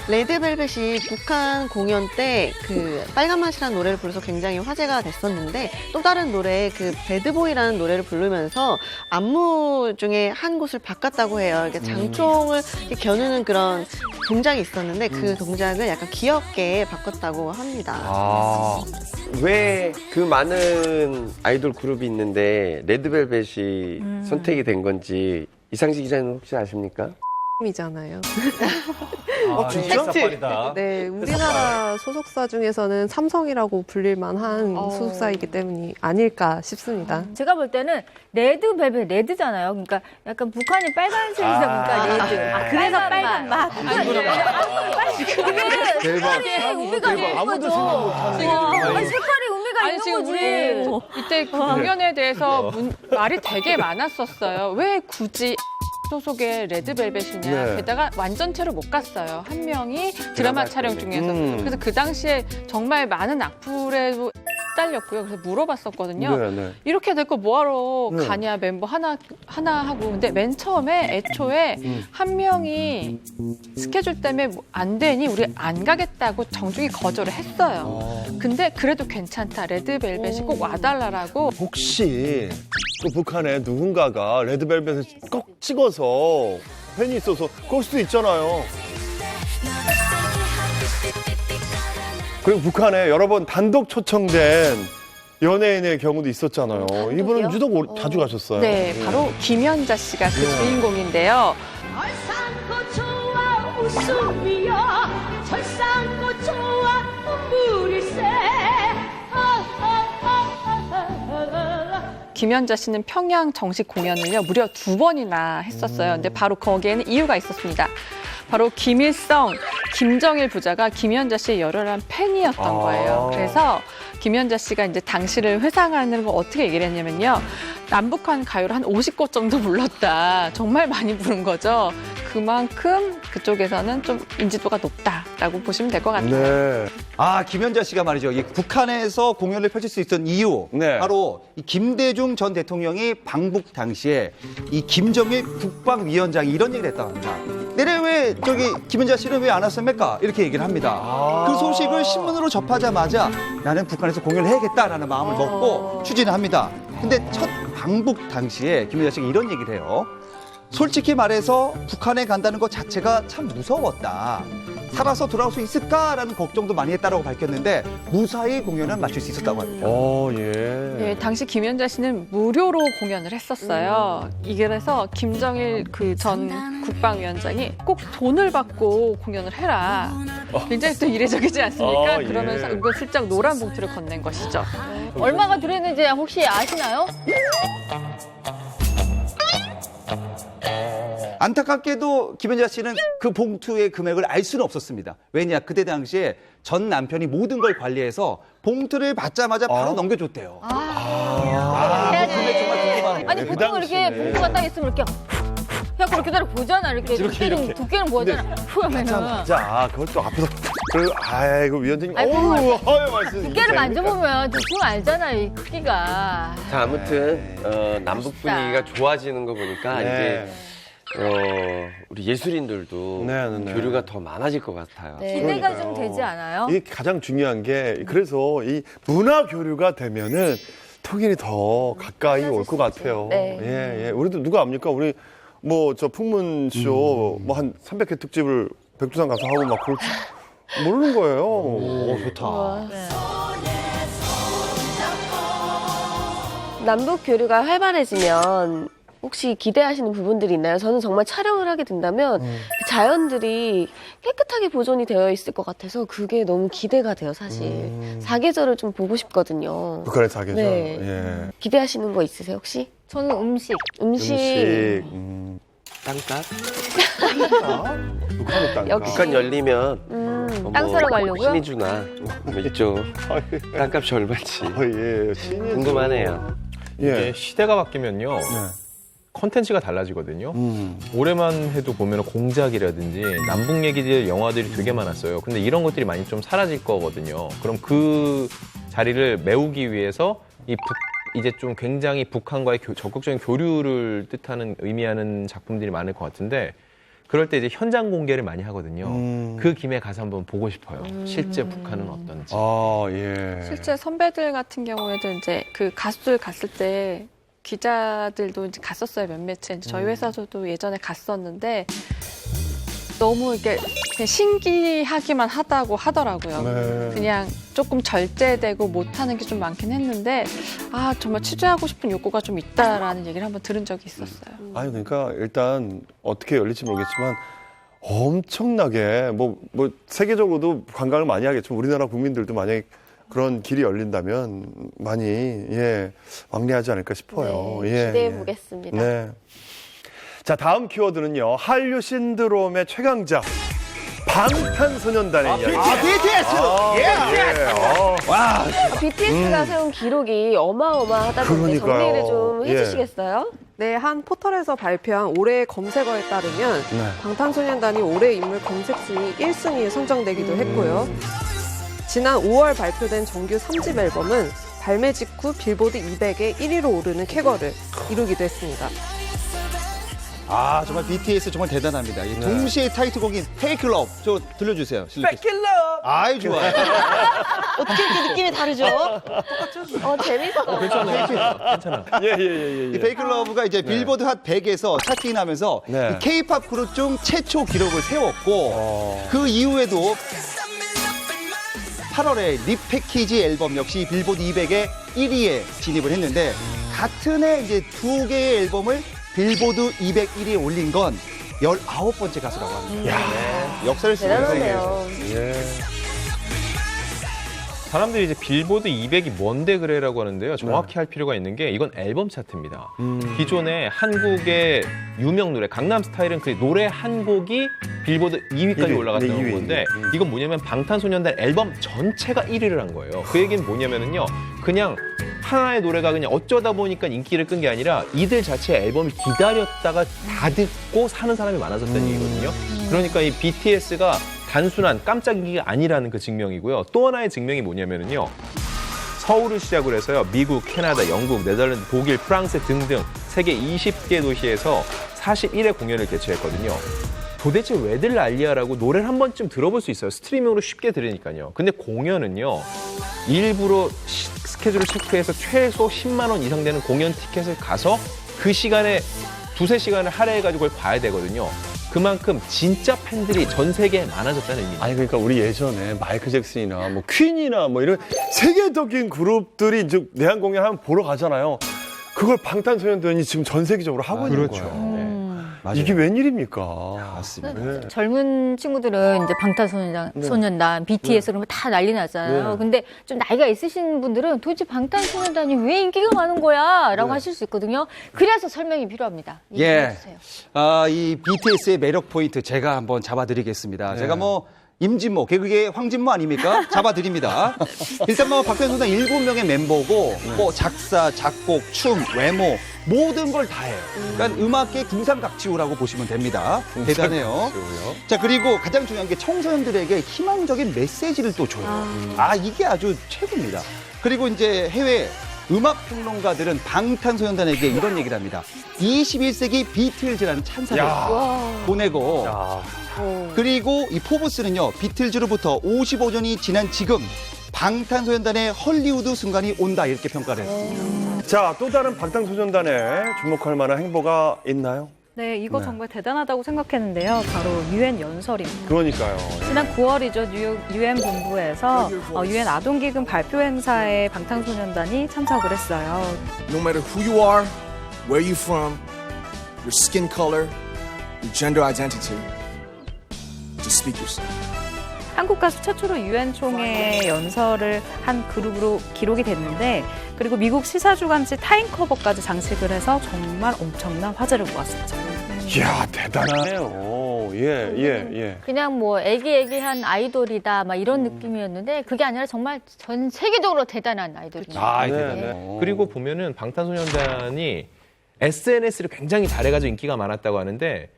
레드벨벳이 북한 공연 때 그 빨간맛이라는 노래를 불러서 굉장히 화제가 됐었는데 또 다른 노래 그 배드보이라는 노래를 부르면서 안무 중에 한 곳을 바꿨다고 해요. 이렇게 장총을 이렇게 겨누는 그런 동작이 있었는데 그 동작을 약간 귀엽게 바꿨다고 합니다. 왜 그 많은 아이돌 그룹이 있는데 레드벨벳이 선택이 된 건지 이상식 기자님 혹시 아십니까? 이잖아요. 진짜? 네, 우리나라 소속사 중에서는 삼성이라고 불릴 만한 소속사이기 때문이 아닐까 싶습니다. 제가 볼 때는 레드벨벳 레드잖아요. 그러니까 약간 북한이 빨간색이다 보니까 레드. 그래서 빨간 맛. 대박. 의미가 아무도 생각 못하는. 색깔이 의미가 아니 있는 지금 거지. 우리 이때 그 공연에 대해서 말이 되게 많았었어요. 왜 굳이 소속의 레드벨벳이냐. 네. 게다가 완전체로 못 갔어요. 한 명이 드라마 촬영 중에서. 그래서 그 당시에 정말 많은 악플에도 딸렸고요. 그래서 물어봤었거든요. 네. 이렇게 될 거 뭐하러 가냐 멤버 하나 하고. 근데 맨 처음에 애초에 한 명이 스케줄 때문에 안 되니 우리 안 가겠다고 정중히 거절을 했어요. 근데 그래도 괜찮다. 레드벨벳이 꼭 와달라라고. 혹시 그 북한에 누군가가 레드벨벳을 꼭 찍어서 팬이 있어서 그럴 수도 있잖아요. 그리고 북한에 여러 번 단독 초청된 연예인의 경우도 있었잖아요. 이분은 유독 자주 가셨어요. 네, 바로 김연자 씨가 그 주인공인데요. 얼싸고 좋아 웃음이야 절싸고 좋아 눈물일세 김연자 씨는 평양 정식 공연을요 무려 2번이나 했었어요. 근데 바로 거기에는 이유가 있었습니다. 바로 김일성, 김정일 부자가 김연자 씨의 열혈한 팬이었던 거예요. 그래서 김연자 씨가 이제 당시를 회상하는 거 어떻게 얘기를 했냐면요. 남북한 가요를 한 50곡 정도 불렀다. 정말 많이 부른 거죠. 그만큼 그쪽에서는 좀 인지도가 높다라고 보시면 될 것 같아요. 네. 김연자 씨가 말이죠. 이 북한에서 공연을 펼칠 수 있던 이유. 바로 이 김대중 전 대통령이 방북 당시에 이 김정일 국방위원장이 이런 얘기를 했다고 합니다. 내래 왜 김연자 씨는 왜 안 왔습니까? 이렇게 얘기를 합니다. 그 소식을 신문으로 접하자마자 나는 북한에서 공연을 해야겠다라는 마음을 먹고 추진을 합니다. 근데 첫 방북 당시에 김연자 씨가 이런 얘기를 해요. 솔직히 말해서 북한에 간다는 것 자체가 참 무서웠다. 살아서 돌아올 수 있을까라는 걱정도 많이 했다라고 밝혔는데 무사히 공연을 마칠 수 있었다고 합니다. 네, 당시 김연자 씨는 무료로 공연을 했었어요. 그래서 김정일 그 전 국방위원장이 꼭 돈을 받고 공연을 해라. 굉장히 또 이례적이지 않습니까? 그러면서 이거 슬쩍 노란 봉투를 건넨 것이죠. 얼마가 들었는지 혹시 아시나요? 안타깝게도 김연자 씨는 그 봉투의 금액을 알 수는 없었습니다. 왜냐? 그때 당시에 전 남편이 모든 걸 관리해서 봉투를 받자마자 바로 넘겨줬대요. 아니 보통 이렇게 봉투가 딱 있으면 이렇게 그냥 그렇게 다 보잖아. 이렇게 두께는 보잖아. 후 하면은. 자, 그것도 앞에서 아이고 위원장님. 두께를 만져보면 대충 알잖아 이 크기가. 자, 아무튼 남북 분위기가 좋아지는 거 보니까 이제 우리 예술인들도 교류가 더 많아질 것 같아요. 기대가 좀 되지 않아요? 이게 가장 중요한 게 그래서 이 문화 교류가 되면은 통일이 더 가까이 올 것 같아요. 네. 우리도 누가 압니까? 우리 뭐 저 풍문쇼 뭐 한 300회 특집을 백두산 가서 하고 막 그럴 줄 모르는 거예요. 오, 좋다. 남북 교류가 활발해지면 혹시 기대하시는 부분들이 있나요? 저는 정말 촬영을 하게 된다면 그 자연들이 깨끗하게 보존이 되어 있을 것 같아서 그게 너무 기대가 돼요, 사실. 사계절을 좀 보고 싶거든요. 북한의 사계절. 네. 예. 기대하시는 거 있으세요, 혹시? 저는 음식. 음식. 땅값? 북한의 땅값. 역시. 북한 열리면 땅 사러 가려고요? 신이 주나 뭐 이쪽 땅값이 얼마지 예. 궁금하네요. 이게 시대가 바뀌면요. 컨텐츠가 달라지거든요. 올해만 해도 보면 공작이라든지 남북 얘기들 영화들이 되게 많았어요. 근데 이런 것들이 많이 좀 사라질 거거든요. 그럼 그 자리를 메우기 위해서 이제 좀 굉장히 북한과의 적극적인 교류를 뜻하는 의미하는 작품들이 많을 것 같은데 그럴 때 이제 현장 공개를 많이 하거든요. 그 김에 가서 한번 보고 싶어요. 실제 북한은 어떤지. 아, 예. 실제 선배들 같은 경우에도 이제 그 가수들 갔을 때 기자들도 이제 갔었어요, 몇몇에. 이제 저희 회사도 예전에 갔었는데 너무 이렇게 그냥 신기하기만 하다고 하더라고요. 네. 그냥 조금 절제되고 못하는 게 좀 많긴 했는데 아 정말 취재하고 싶은 욕구가 좀 있다라는 얘기를 한번 들은 적이 있었어요. 아니 그러니까 일단 어떻게 열릴지 모르겠지만 엄청나게 뭐 세계적으로도 관광을 많이 하겠지만 우리나라 국민들도 만약에 그런 길이 열린다면 많이 왕래하지 않을까 싶어요. 네, 기대해 보겠습니다. 네. 자, 다음 키워드는요. 한류 신드롬의 최강자 방탄소년단의 이야기. BTS! 와. BTS가 세운 기록이 어마어마하다던데 정리를 좀 해주시겠어요? 네, 한 포털에서 발표한 올해의 검색어에 따르면 방탄소년단이 올해 인물 검색 순위 1순위에 선정되기도 했고요. 지난 5월 발표된 정규 3집 앨범은 발매 직후 빌보드 200에 1위로 오르는 쾌거를 이루기도 했습니다. 아 정말 BTS 정말 대단합니다. 이 동시에 타이틀곡인 Fake Love 저 들려주세요. Fake Love. 아이 좋아요. 어떻게 이렇게 느낌이 다르죠? 재밌어. 괜찮아. 예. 이 Fake Love가 이제 빌보드 핫 100에서 차트인하면서 이 K-팝 그룹 중 최초 기록을 세웠고 그 이후에도 8월에 리패키지 앨범 역시 빌보드 200에 1위에 진입을 했는데 같은 해 이제 두 개의 앨범을 빌보드 200 1위에 올린 건 19번째 가수라고 합니다. 역사를 쓰는 대단하네요. 사람들이 이제 빌보드 200이 뭔데 그래라고 하는데요. 정확히 할 필요가 있는 게 이건 앨범 차트입니다. 기존에 한국의 유명 노래 강남스타일은 그 노래 한 곡이 빌보드 2위까지 올라갔다는 건데 이건 뭐냐면 방탄소년단 앨범 전체가 1위를 한 거예요. 그 얘기는 뭐냐면은요. 그냥 하나의 노래가 그냥 어쩌다 보니까 인기를 끈 게 아니라 이들 자체의 앨범을 기다렸다가 다 듣고 사는 사람이 많아졌다는 얘기거든요. 그러니까 이 BTS가 단순한 깜짝 인기가 아니라는 그 증명이고요. 또 하나의 증명이 뭐냐면은요. 서울을 시작으로 해서요. 미국, 캐나다, 영국, 네덜란드, 독일, 프랑스 등등 세계 20개 도시에서 41회 공연을 개최했거든요. 도대체 왜들 난리야라고 노래를 한 번쯤 들어볼 수 있어요. 스트리밍으로 쉽게 들으니까요. 근데 공연은요. 일부러 스케줄을 체크해서 최소 10만 원 이상 되는 공연 티켓을 가서 그 시간에 두세 시간을 할애해가지고 그걸 봐야 되거든요. 그만큼 진짜 팬들이 전 세계에 많아졌다는 의미입니다. 아니 그러니까 우리 예전에 마이클 잭슨이나 뭐 퀸이나 뭐 이런 세계적인 그룹들이 이제 내한 공연하면 보러 가잖아요. 그걸 방탄소년단이 지금 전 세계적으로 하고 있는 거예요. 이게 웬일입니까? 맞습니다. 젊은 친구들은 이제 방탄소년단, BTS 그러면 다 난리 나잖아요. 근데 좀 나이가 있으신 분들은 도대체 방탄소년단이 왜 인기가 많은 거야? 라고 하실 수 있거든요. 그래서 설명이 필요합니다. 얘기해주세요. 이 BTS의 매력 포인트 제가 한번 잡아드리겠습니다. 제가 뭐 임진모, 개그계 황진모 아닙니까? 잡아드립니다. 일단 뭐 방탄소년단 7명의 멤버고 뭐 작사, 작곡, 춤, 외모 모든 걸 다 해요. 그러니까 음악계 김상각지우라고 보시면 됩니다. 대단해요. 자 그리고 가장 중요한 게 청소년들에게 희망적인 메시지를 또 줘요. 이게 아주 최고입니다. 그리고 이제 해외 음악 평론가들은 방탄소년단에게 이런 얘기를 합니다. 21세기 비틀즈라는 찬사를 보내고 그리고 이 포브스는요. 비틀즈로부터 55년이 지난 지금 방탄소년단의 헐리우드 순간이 온다 이렇게 평가를 했습니다. 자, 또 다른 방탄소년단에 주목할 만한 행보가 있나요? 네, 이거 네. 정말 대단하다고 생각했는데요. 바로 유엔 연설입니다. 그러니까요. 지난 9월이죠. 뉴욕 유엔 본부에서 유엔 아동기금 발표 행사에 방탄소년단이 참석을 했어요. No matter who you are, where you're from, your skin color, your gender identity, just speak yourself. 한국 가수 최초로 유엔 총회 연설을 한 그룹으로 기록이 됐는데, 그리고 미국 시사주간지 타임 커버까지 장식을 해서 정말 엄청난 화제를 모았었죠. 이야, 대단하네요. 예. 그냥 뭐 애기애기한 아이돌이다 막 이런 느낌이었는데 그게 아니라 정말 전 세계적으로 대단한 아이돌입니다. 그리고 보면은 방탄소년단이 SNS를 굉장히 잘해가지고 인기가 많았다고 하는데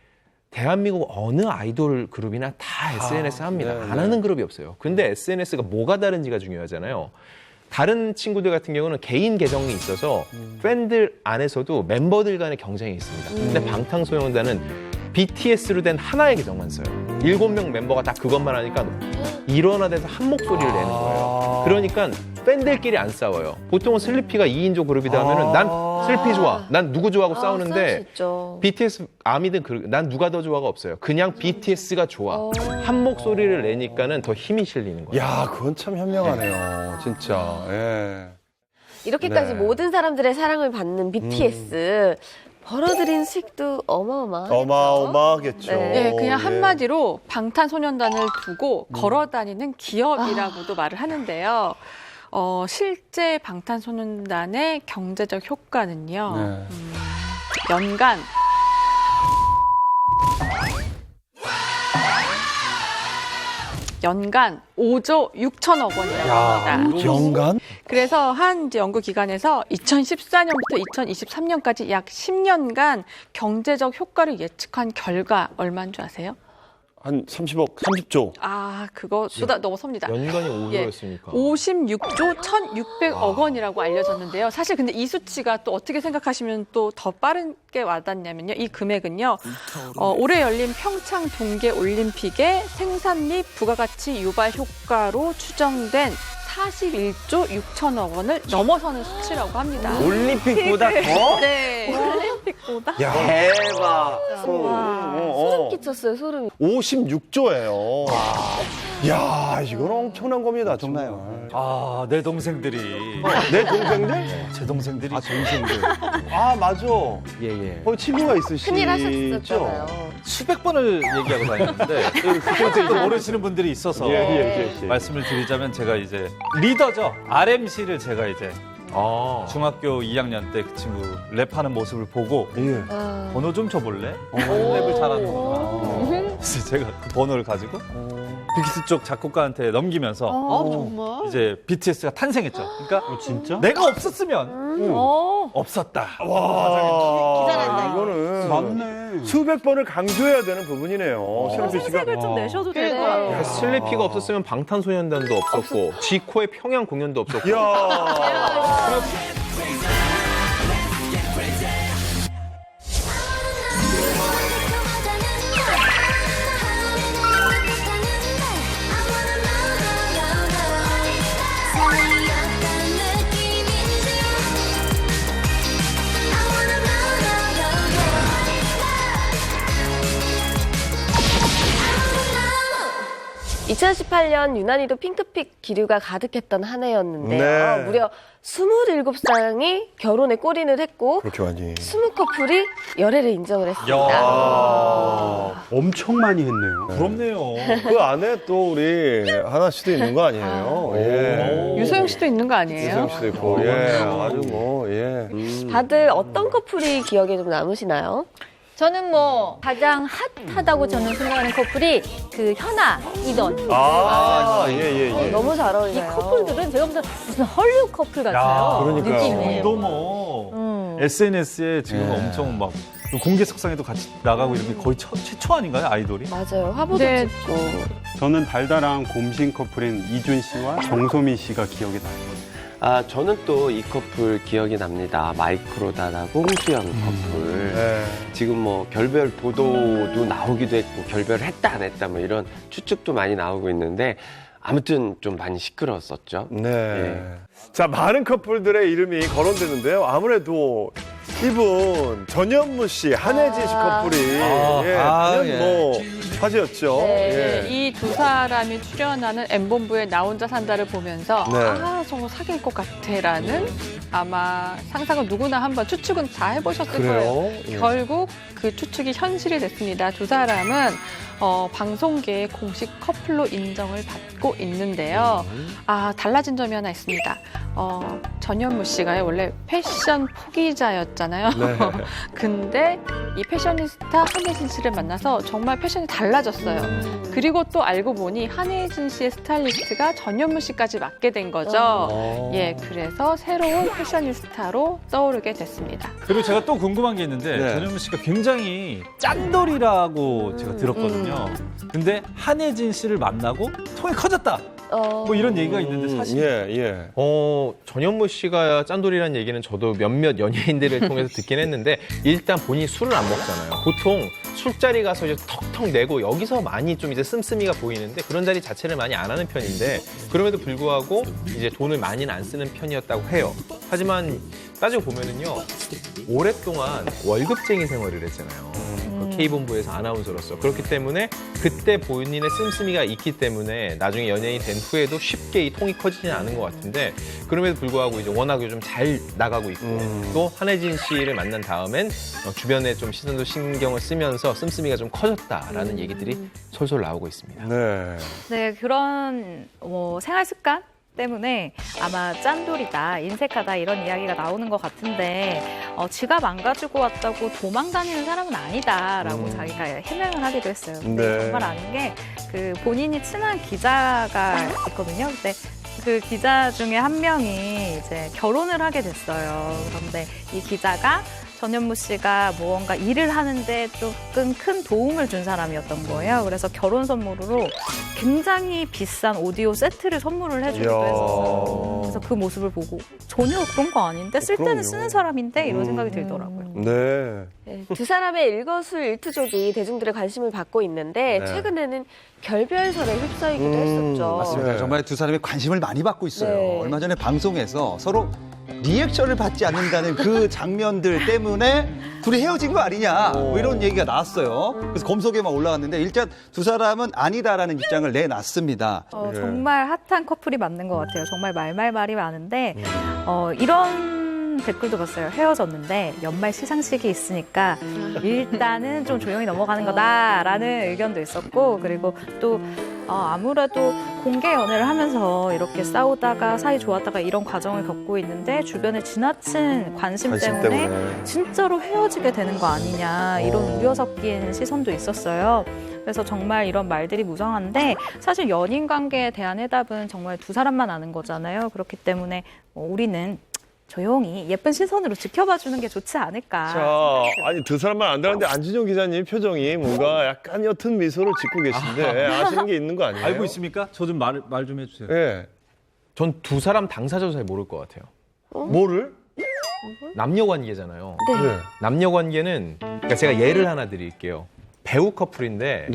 대한민국 어느 아이돌 그룹이나 다 SNS 합니다. 안 하는 그룹이 없어요. 근데 SNS가 뭐가 다른지가 중요하잖아요. 다른 친구들 같은 경우는 개인 계정이 있어서 팬들 안에서도 멤버들 간의 경쟁이 있습니다. 근데 방탄소년단은 BTS로 된 하나의 계정만 써요. 7명 멤버가 다 그것만 하니까 일원화돼서 한 목소리를 내는 거예요. 그러니까 팬들끼리 안 싸워요. 보통은 슬리피가 2인조 그룹이다 하면은 난 슬리피 좋아, 난 누구 좋아하고 싸우는데 BTS 아미든 난 누가 더 좋아가 없어요. 그냥 BTS가 좋아. 한 목소리를 내니까는 더 힘이 실리는 거예요. 야, 그건 참 현명하네요. 진짜. 예. 이렇게까지 네. 모든 사람들의 사랑을 받는 BTS 벌어들인 수익도 어마어마하겠죠. 어마어마하겠죠. 네, 그냥 예. 한마디로 방탄소년단을 두고 걸어다니는 기업이라고도 말을 하는데요. 실제 방탄소년단의 경제적 효과는요. 연간 연간 5조 6천억 원이라고 합니다. 연간? 그래서 한 이제 연구기관에서 2014년부터 2023년까지 약 10년간 경제적 효과를 예측한 결과 얼마인 줄 아세요? 한 30조. 아, 그거보다 넘어섭니다. 연간이 5조였으니까. 56조 1,600억 원이라고 알려졌는데요. 사실 근데 이 수치가 또 어떻게 생각하시면 또 더 빠르게 와닿냐면요. 이 금액은요. 올해 열린 평창 동계 올림픽의 생산 및 부가가치 유발 효과로 추정된 41조 6천억 원을 넘어서는 수치라고 합니다. 올림픽보다 더? 네. 올림픽보다? 야, 대박. 소름 끼쳤어요, 소름. 56조예요. 야, 이건 엄청난 겁니다. 정말. 아, 내 동생들이. 내 동생들? 제 동생들이. 아, 동생들. 아, 맞아. 예. 친구가 있으시죠? 큰일 하셨었잖아요. 수백 번을 얘기하고 다녔는데 그것도 또 모르시는 분들이 있어서 예. 말씀을 드리자면 제가 이제 리더죠. RMC를 제가 이제 중학교 2학년 때 그 친구 랩하는 모습을 보고 번호 좀 줘볼래? 랩을 잘하는구나. 그래서 제가 그 번호를 가지고 빅히트 쪽 작곡가한테 넘기면서 정말? 이제 BTS가 탄생했죠. 그러니까 진짜? 내가 없었으면 없었다. 와, 기다렸네. 이거는 맞네. 수백 번을 강조해야 되는 부분이네요. 슬리피 씨가. 색을 좀 내셔도 되는 것 같아요. 그러니까 슬리피가 없었으면 방탄소년단도 없었고 지코의 평양 공연도 없었고. 이야. 이 2018년 유난히도 핑크빛 기류가 가득했던 한 해였는데요. 네. 무려 27쌍이 결혼에 골인을 했고 그렇게 많이. 20커플이 열애를 인정을 했습니다. 엄청 많이 했네요. 부럽네요. 그 안에 또 우리 하나 씨도 있는 거 아니에요? 예. 유소영 씨도 있는 거 아니에요? 유소영 씨도 있고, 예. 아주 뭐, 예. 다들 어떤 커플이 기억에 좀 남으시나요? 저는 뭐 가장 핫하다고 저는 생각하는 커플이 그 현아, 이던. 예. 너무 잘 이 어울려요. 커플들은 제가 보다 무슨 헐리우드 커플 같아요. 그러니까요. 느낌이. 또 뭐 SNS에 지금 엄청 막 공개 석상에도 같이 나가고 이렇게 거의 최초 아닌가요, 아이돌이? 맞아요. 화보도 네. 찍고. 저는 달달한 곰신 커플인 이준 씨와 정소민 씨가 기억에 나요. 아, 저는 또 이 커플 기억이 납니다. 마이크로다라고 홍수연 커플. 네. 지금 뭐 결별 보도도 나오기도 했고 결별을 했다 안 했다 뭐 이런 추측도 많이 나오고 있는데 아무튼 좀 많이 시끄러웠었죠. 네. 예. 자, 많은 커플들의 이름이 거론되는데요. 아무래도 이분 전현무 씨, 한혜진 씨 커플이 단연 뭐 화제였죠. 네, 예. 이 두 사람이 출연하는 M본부의 나 혼자 산다를 보면서 네. 저거 사귈 것 같아라는 아마 상상을 누구나 한번 추측은 다 해보셨을 그래요? 거예요. 예. 결국 그 추측이 현실이 됐습니다. 두 사람은 방송계의 공식 커플로 인정을 받고 있는데요. 달라진 점이 하나 있습니다. 전현무 씨가요, 원래 패션 포기자였잖아요. 네. 근데 이 패셔니스타 한혜진 씨를 만나서 정말 패션이 달라졌어요. 그리고 또 알고 보니 한혜진 씨의 스타일리스트가 전현무 씨까지 맡게 된 거죠. 예, 그래서 새로운 패셔니스타로 떠오르게 됐습니다. 그리고 제가 또 궁금한 게 있는데 네. 전현무 씨가 굉장히 짠돌이라고 제가 들었거든요. 근데 한혜진 씨를 만나고 통이 커졌다. 뭐 이런 얘기가 있는데 사실 전현무 씨가 짠돌이라는 얘기는 저도 몇몇 연예인들을 통해서 듣긴 했는데 일단 본인이 술을 안 먹잖아요. 보통 술자리 가서 이제 턱턱 내고 여기서 많이 좀 이제 씀씀이가 보이는데 그런 자리 자체를 많이 안 하는 편인데 그럼에도 불구하고 이제 돈을 많이는 안 쓰는 편이었다고 해요. 하지만 따지고 보면은요 오랫동안 월급쟁이 생활을 했잖아요. K본부에서 아나운서로서. 그렇기 때문에 그때 본인의 씀씀이가 있기 때문에 나중에 연예인 된 후에도 쉽게 이 통이 커지지는 않은 것 같은데 그럼에도 불구하고 이제 워낙 요즘 잘 나가고 있고 또 한혜진 씨를 만난 다음엔 주변에 좀 시선도 신경을 쓰면서 씀씀이가 좀 커졌다라는 얘기들이 솔솔 나오고 있습니다. 네, 그런 생활 습관 때문에 아마 짠돌이다, 인색하다 이런 이야기가 나오는 것 같은데 지갑 안 가지고 왔다고 도망 다니는 사람은 아니다라고 자기가 해명을 하기도 했어요. 근데 네. 정말 아닌 게 그 본인이 친한 기자가 있거든요. 근데 그 기자 중에 한 명이 이제 결혼을 하게 됐어요. 그런데 이 기자가 전현무 씨가 무언가 일을 하는데 조금 큰 도움을 준 사람이었던 거예요. 그래서 결혼 선물로 굉장히 비싼 오디오 세트를 선물을 해주기도 했었어요. 그래서 그 모습을 보고 전혀 그런 거 아닌데 쓸 때는 쓰는 사람인데 이런 생각이 들더라고요. 네. 네, 두 사람의 일거수일투족이 대중들의 관심을 받고 있는데 네. 최근에는 결별설에 휩싸이기도 했었죠. 맞습니다. 정말 두 사람이 관심을 많이 받고 있어요. 네. 얼마 전에 방송에서 서로 리액션을 받지 않는다는 그 장면들 때문에 둘이 헤어진 거 아니냐 뭐 이런 얘기가 나왔어요. 그래서 검색에만 올라왔는데 일단 두 사람은 아니다라는 입장을 내놨습니다. 정말 핫한 커플이 맞는 것 같아요. 정말 말이 많은데 이런 댓글도 봤어요. 헤어졌는데 연말 시상식이 있으니까 일단은 좀 조용히 넘어가는 거다라는 의견도 있었고 그리고 또 아무래도 공개 연애를 하면서 이렇게 싸우다가 사이 좋았다가 이런 과정을 겪고 있는데 주변에 지나친 관심 때문에 진짜로 헤어지게 되는 거 아니냐 이런 우려 섞인 시선도 있었어요. 그래서 정말 이런 말들이 무성한데 사실 연인 관계에 대한 해답은 정말 두 사람만 아는 거잖아요. 그렇기 때문에 우리는 조용히 예쁜 시선으로 지켜봐 주는 게 좋지 않을까. 자, 아니 두 사람만 안다는데 안진영 기자님 표정이 뭔가 약간 옅은 미소를 짓고 계신데 아시는 게 있는 거 아니에요? 알고 있습니까? 저 좀 말 좀 해주세요. 예. 전 두 사람 당사자도 잘 모를 것 같아요. 뭐를? 남녀 관계잖아요. 네. 남녀 관계는 그러니까 제가 예를 하나 드릴게요. 배우 커플인데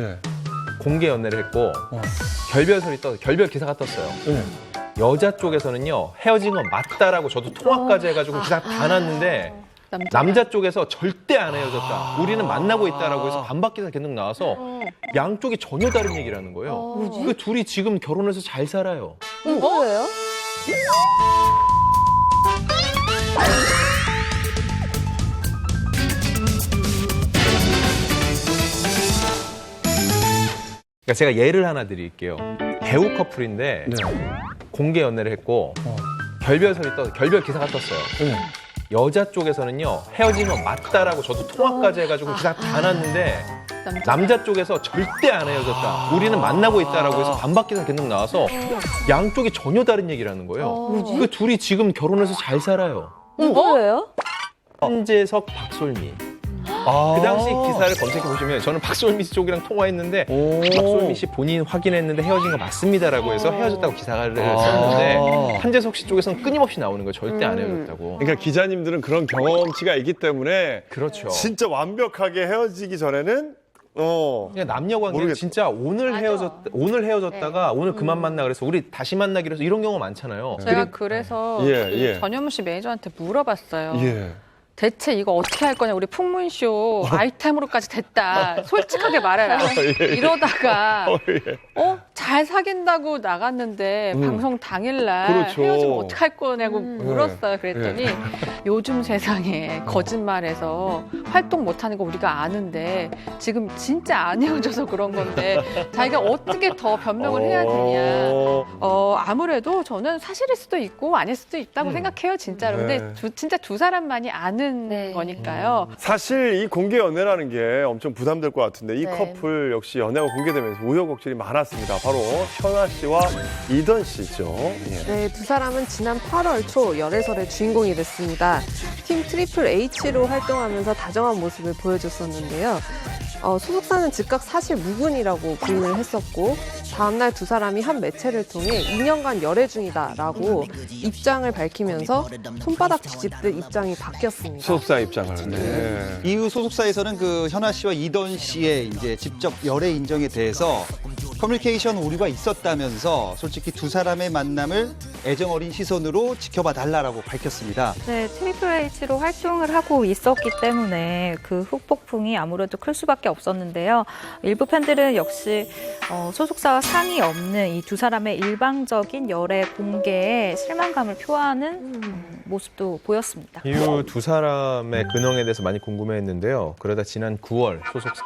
공개 연애를 했고 결별설이 결별 기사가 떴어요. 여자 쪽에서는요 헤어진 건 맞다라고 저도 통화까지 해가지고 기사 다 났는데 남자 쪽에서 절대 안 헤어졌다. 우리는 만나고 있다라고 해서 반박 기사 계속 나와서 양쪽이 전혀 다른 얘기를 하는 거예요. 그 둘이 지금 결혼해서 잘 살아요. 뭐예요? 그러니까 제가 예를 하나 드릴게요. 배우 커플인데 공개 연애를 했고 결별 기사가 떴어요. 여자 쪽에서는요 헤어진 건 맞다라고 저도 통화까지 해가지고 기사 다 났는데 남자 쪽에서 절대 안 헤어졌다. 우리는 만나고 있다라고 해서 반박 기사 계속 나와서 양쪽이 전혀 다른 얘기를 하는 거예요. 그 둘이 지금 결혼해서 잘 살아요. 뭐예요? 한재석, 박솔미. 그 당시 기사를 검색해 보시면 저는 박솔미 씨 쪽이랑 통화했는데 박솔미 씨 본인 확인했는데 헤어진 거 맞습니다라고 해서 헤어졌다고 기사를 썼는데 한재석 씨 쪽에서는 끊임없이 나오는 거예요. 절대 안 헤어졌다고. 그러니까 기자님들은 그런 경험치가 있기 때문에 그렇죠. 진짜 완벽하게 헤어지기 전에는 그냥 남녀 관계는 진짜 오늘 헤어졌다가 오늘 그만 만나 그래서 우리 다시 만나기로 해서 이런 경우가 많잖아요. 제가 그래서 예. 전현무 씨 매니저한테 물어봤어요. 예. 대체 이거 어떻게 할 거냐, 우리 풍문쇼 아이템으로까지 됐다. 솔직하게 말해라. 이러다가 잘 사귄다고 나갔는데 방송 당일날 그렇죠. 헤어지면 어떡할 거냐고 물었어요. 그랬더니 요즘 세상에 거짓말해서 활동 못하는 거 우리가 아는데 지금 진짜 안 헤어져서 그런 건데 자기가 어떻게 더 변명을 해야 되냐. 아무래도 저는 사실일 수도 있고 아닐 수도 있다고 생각해요, 진짜로. 근데 진짜 두 사람만이 아는 거니까요. 사실 이 공개 연애라는 게 엄청 부담될 것 같은데 이 커플 역시 연애가 공개되면서 우여곡절이 많았습니다. 바로 현아 씨와 이던 씨죠. 네, 두 사람은 지난 8월 초 열애설의 주인공이 됐습니다. 팀 트리플 H로 활동하면서 다정한 모습을 보여줬었는데요. 소속사는 즉각 사실 무근이라고 부인을 했었고 다음날 두 사람이 한 매체를 통해 2년간 열애 중이다라고 입장을 밝히면서 손바닥 뒤집듯 입장이 바뀌었습니다. 소속사 입장을. 네. 이후 소속사에서는 그 현아 씨와 이던 씨의 이제 직접 열애 인정에 대해서 커뮤니케이션 오류가 있었다면서 솔직히 두 사람의 만남을 애정 어린 시선으로 지켜봐 달라라고 밝혔습니다. 네, 트리플 H로 활동을 하고 있었기 때문에 그 후폭풍이 아무래도 클 수밖에 없었는데요. 일부 팬들은 역시 소속사와 상의 없는 이 두 사람의 일방적인 열애 공개에 실망감을 표하는 모습도 보였습니다. 이후 두 사람의 근황에 대해서 많이 궁금해했는데요. 그러다 지난 9월 소속사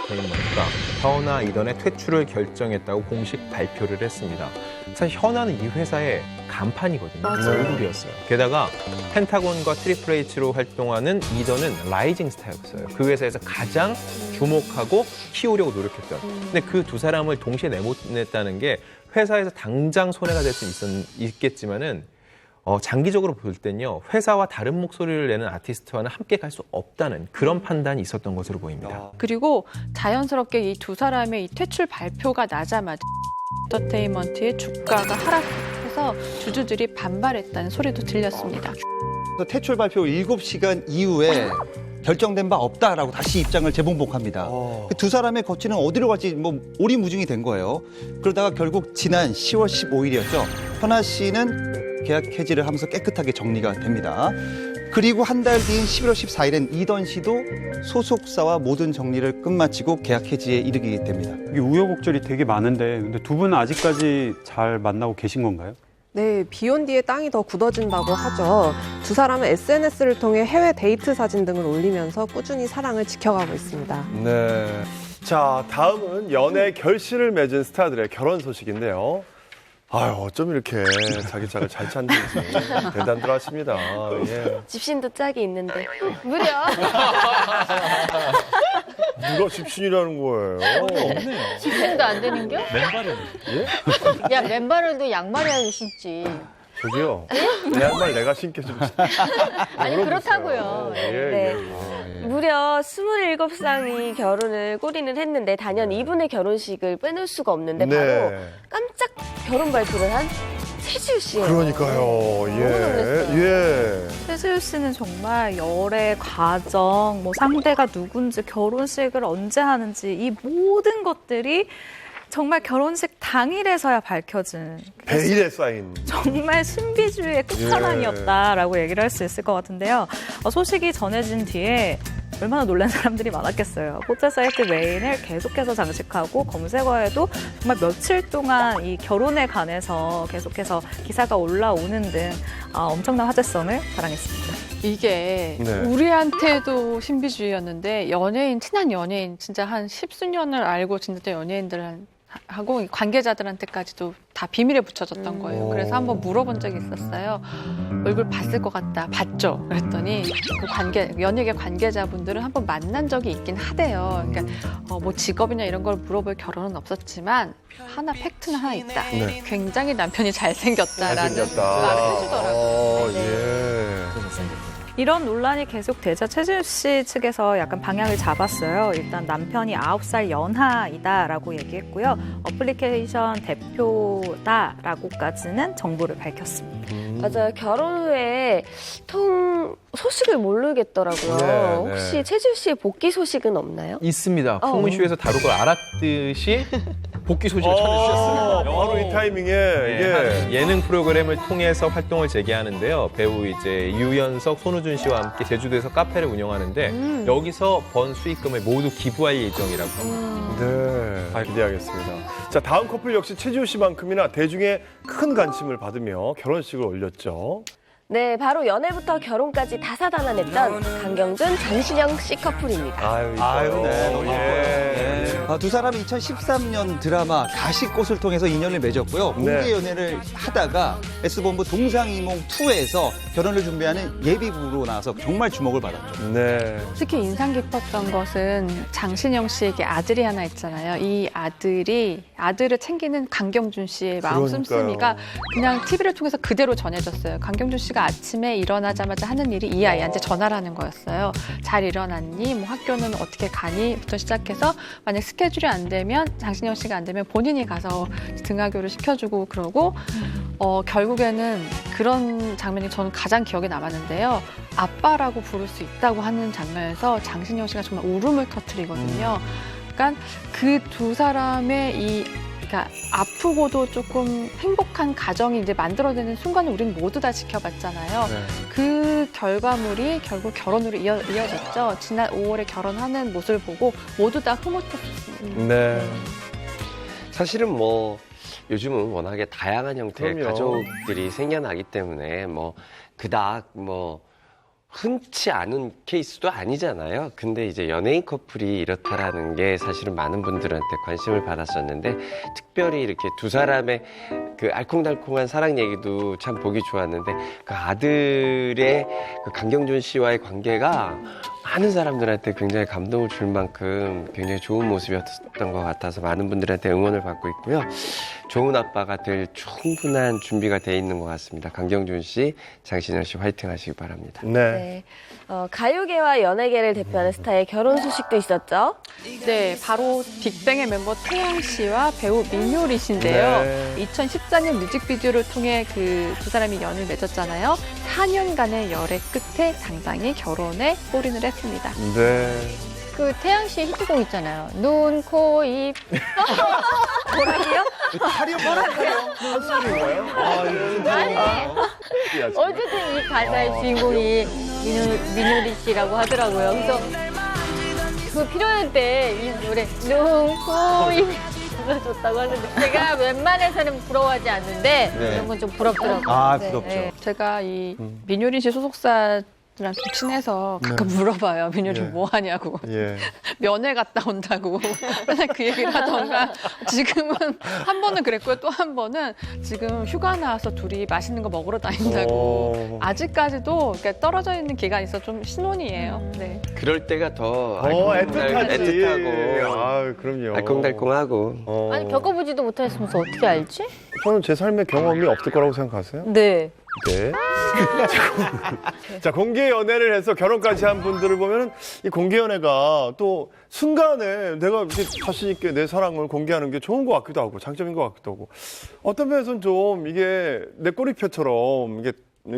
테이먼트가 현아 이던의 퇴출을 결정했다고 공식 발표를 했습니다. 사실 현아는 이 회사의 간판이거든요. 얼굴이었어요. 게다가 펜타곤과 트리플 H로 활동하는 이던은 라이징 스타였어요. 그 회사에서 가장 주목하고 키우려고 노력했던. 근데 그 두 사람을 동시에 내보냈다는 게 회사에서 당장 손해가 될 수 있겠지만은 장기적으로 볼 때는요, 회사와 다른 목소리를 내는 아티스트와는 함께 갈 수 없다는 그런 판단이 있었던 것으로 보입니다. 그리고 자연스럽게 이 두 사람의 이 퇴출 발표가 나자마자 엔터테인먼트의 주가가 하락해서 주주들이 반발했다는 소리도 들렸습니다. 퇴출 발표 7시간 이후에 결정된 바 없다라고 다시 입장을 재봉복합니다. 두 사람의 거취는 어디로 갈지 오리무중이 된 거예요. 그러다가 결국 지난 10월 15일이었죠. 현아 씨는 계약 해지를 하면서 깨끗하게 정리가 됩니다. 그리고 한 달 뒤인 11월 14일엔 이던 씨도 소속사와 모든 정리를 끝마치고 계약 해지에 이르게 됩니다. 이게 우여곡절이 되게 많은데 근데 두 분은 아직까지 잘 만나고 계신 건가요? 네, 비온 뒤에 땅이 더 굳어진다고 하죠. 두 사람은 SNS를 통해 해외 데이트 사진 등을 올리면서 꾸준히 사랑을 지켜가고 있습니다. 네. 자, 다음은 연애 결실을 맺은 스타들의 결혼 소식인데요. 아유, 어쩜 이렇게 자기 짝을 잘 찾는지 대단들 하십니다. 예. 집신도 짝이 있는데 무려 누가 집신이라는 거예요? 없네요. 집신도 안 되는겨? 맨발은? 예? 야, 맨발을도 양말이라도 신지. 저기요. 내 양말 내가 신게 좀. 아니, 그렇다고요. 네. 무려 27쌍이 결혼을 꼬리는 했는데 단연 이분의 결혼식을 빼놓을 수가 없는데 바로 깜짝 결혼 발표를 한 최지우 씨예요. 그러니까요. 예. 최지우 씨는 정말 열애 과정, 상대가 누군지, 결혼식을 언제 하는지 이 모든 것들이 정말 결혼식 당일에서야 밝혀진 베일에 쌓인 정말 신비주의의 끝판왕이었다라고 얘기를 할 수 있을 것 같은데요. 소식이 전해진 뒤에 얼마나 놀란 사람들이 많았겠어요. 포털 사이트 메인을 계속해서 장식하고 검색어에도 정말 며칠 동안 이 결혼에 관해서 계속해서 기사가 올라오는 등 엄청난 화제성을 자랑했습니다. 이게 우리한테도 신비주의였는데 친한 연예인 진짜 한 10수년을 알고 지냈던 연예인들하고 관계자들한테까지도 다 비밀에 붙여졌던 거예요. 그래서 한번 물어본 적이 있었어요. 얼굴 봤을 것 같다. 봤죠? 그랬더니 그 연예계 관계자분들은 한번 만난 적이 있긴 하대요. 그러니까 직업이나 이런 걸 물어볼 결혼은 없었지만 팩트는 하나 있다. 굉장히 남편이 잘생겼다라는 말을 해주더라고요. 이런 논란이 계속되자 최지우 씨 측에서 약간 방향을 잡았어요. 일단 남편이 9살 연하이다라고 얘기했고요. 어플리케이션 대표다라고까지는 정보를 밝혔습니다. 맞아요. 결혼 후에 소식을 모르겠더라고요. 혹시 최지우 씨의 복귀 소식은 없나요? 있습니다. 풍문쇼에서 다룰 걸 알았듯이 복귀 소식을 전해주셨습니다. 바로 이 타이밍에 이게 한 예능 프로그램을 통해서 활동을 재개하는데요. 배우 이제 유연석, 손우준 씨와 함께 제주도에서 카페를 운영하는데 여기서 번 수익금을 모두 기부할 예정이라고 합니다. 네, 기대하겠습니다. 자, 다음 커플 역시 최지우 씨만큼이나 대중의 큰 관심을 받으며 결혼식을 올렸죠. 네, 바로 연애부터 결혼까지 다사다난했던 강경준, 장신영 씨 커플입니다. 아유, 네, 너무 예. 두 사람이 2013년 드라마 가시꽃을 통해서 인연을 맺었고요. 공개 연애를 하다가 S본부 동상이몽2에서 결혼을 준비하는 예비부로 나와서 정말 주목을 받았죠. 네. 특히 인상 깊었던 것은 장신영 씨에게 아들이 하나 있잖아요. 이 아들을 챙기는 강경준 씨의 마음 씀씀이가 그냥 TV를 통해서 그대로 전해졌어요. 강경준 씨가 아침에 일어나자마자 하는 일이 이 아이한테 전화를 하는 거였어요. 잘 일어났니? 뭐 학교는 어떻게 가니? 부터 시작해서 만약 스케줄이 안 되면 장신영 씨가 안 되면 본인이 가서 등하교를 시켜주고 그러고 결국에는 그런 장면이 저는 가장 기억에 남았는데요. 아빠라고 부를 수 있다고 하는 장면에서 장신영 씨가 정말 울음을 터뜨리거든요. 그러니까 그 두 사람의 그러니까 아프고도 조금 행복한 가정이 이제 만들어지는 순간을 우리는 모두 다 지켜봤잖아요. 네. 그 결과물이 결국 결혼으로 이어졌죠. 지난 5월에 결혼하는 모습을 보고 모두 다 흐뭇했습니다. 네. 사실은 뭐 요즘은 워낙에 다양한 형태의 그럼요. 가족들이 생겨나기 때문에 뭐 그닥 뭐 흔치 않은 케이스도 아니잖아요. 근데 이제 연예인 커플이 이렇다라는 게 사실은 많은 분들한테 관심을 받았었는데 특별히 이렇게 두 사람의 그 알콩달콩한 사랑 얘기도 참 보기 좋았는데 그 아들의 그 강경준 씨와의 관계가 많은 사람들한테 굉장히 감동을 줄 만큼 굉장히 좋은 모습이었던 것 같아서 많은 분들한테 응원을 받고 있고요. 좋은 아빠가 될 충분한 준비가 돼 있는 것 같습니다. 강경준 씨, 장신영 씨 화이팅 하시기 바랍니다. 네. 가요계와 연예계를 대표하는 스타의 결혼 소식도 있었죠. 네, 바로 빅뱅의 멤버 태양 씨와 배우 민효리 씨인데요. 네. 2014년 뮤직비디오를 통해 그 두 사람이 연을 맺었잖아요. 4년간의 열애 끝에 당당히 결혼에 골인을 했습니다. 네. 그 태양 씨 히트곡 있잖아요. 눈, 코, 입. 뭐라고요? 아니, 어쨌든 이 가사의 주인공이 민효리 씨라고 하더라고요. 그래서 그 필요할 때 이 노래 눈, 코, 입 불러줬다고 하는데 제가 웬만해서는 부러워하지 않는데 이런 건 좀 부럽더라고요. 아, 부럽죠. 제가 이 민효린 씨 소속사랑 좀 친해서 가끔 물어봐요. 민효린 뭐 하냐고. 예. 면회 갔다 온다고 맨날 그 얘기를 하던가 지금은 한 번은 그랬고요. 또 한 번은 지금 휴가 나와서 둘이 맛있는 거 먹으러 다닌다고 아직까지도 이렇게 떨어져 있는 기간이 있어 좀 신혼이에요. 네. 그럴 때가 더 애틋하지. 애틋하고 아, 그럼요. 알콩달콩하고 아니 겪어보지도 못했으면서 어떻게 알지? 저는 제 삶의 경험이 없을 거라고 생각하세요? 네. 네. 자, 공개 연애를 해서 결혼까지 한 분들을 보면은 이 공개 연애가 또 순간에 내가 이렇게 자신 있게 내 사랑을 공개하는 게 좋은 것 같기도 하고 장점인 것 같기도 하고 어떤 면에서는 좀 이게 내 꼬리표처럼 이게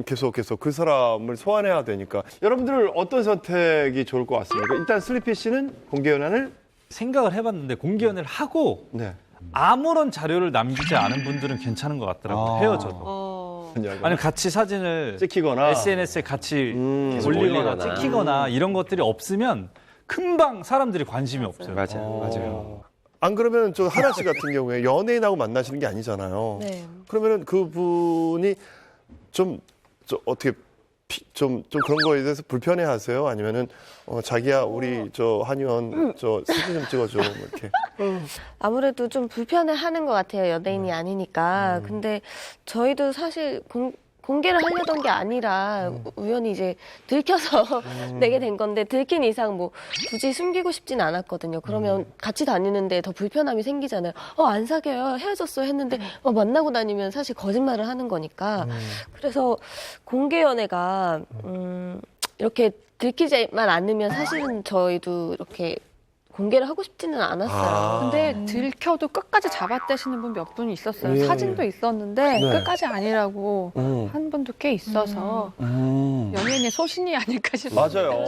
계속 그 사람을 소환해야 되니까 여러분들 어떤 선택이 좋을 것 같습니까? 일단 슬리피 씨는 공개 연애를 생각을 해봤는데 공개 연애를 하고 아무런 자료를 남기지 않은 분들은 괜찮은 것 같더라고요. 헤어져도. 아니면 같이 사진을 찍히거나 SNS에 같이 올리거나 찍히거나 이런 것들이 없으면 금방 사람들이 관심이 없어요. 맞아요. 안 그러면 저 하나 씨 같은 경우에 연예인하고 만나시는 게 아니잖아요. 네. 그러면은 그분이 좀 어떻게 좀 그런 거에 대해서 불편해하세요? 아니면은 자기야 우리 저 한의원 저 사진 좀 찍어줘 뭐 이렇게. 아무래도 좀 불편해하는 것 같아요. 연예인이 아니니까. 근데 저희도 사실 공개를 하려던 게 아니라 우연히 이제 들켜서 내게 된 건데 들킨 이상 뭐 굳이 숨기고 싶진 않았거든요. 그러면 같이 다니는데 더 불편함이 생기잖아요. 안 사귀어요. 헤어졌어요 했는데 만나고 다니면 사실 거짓말을 하는 거니까. 그래서 공개 연애가 이렇게 들키지만 않으면 사실은 저희도 이렇게 공개를 하고 싶지는 않았어요. 근데 들켜도 끝까지 잡아떼시는 분 몇 분 있었어요. 예. 사진도 있었는데 네. 끝까지 아니라고 한 분도 꽤 있어서 연예인의 소신이 아닐까 싶어요. 맞아요.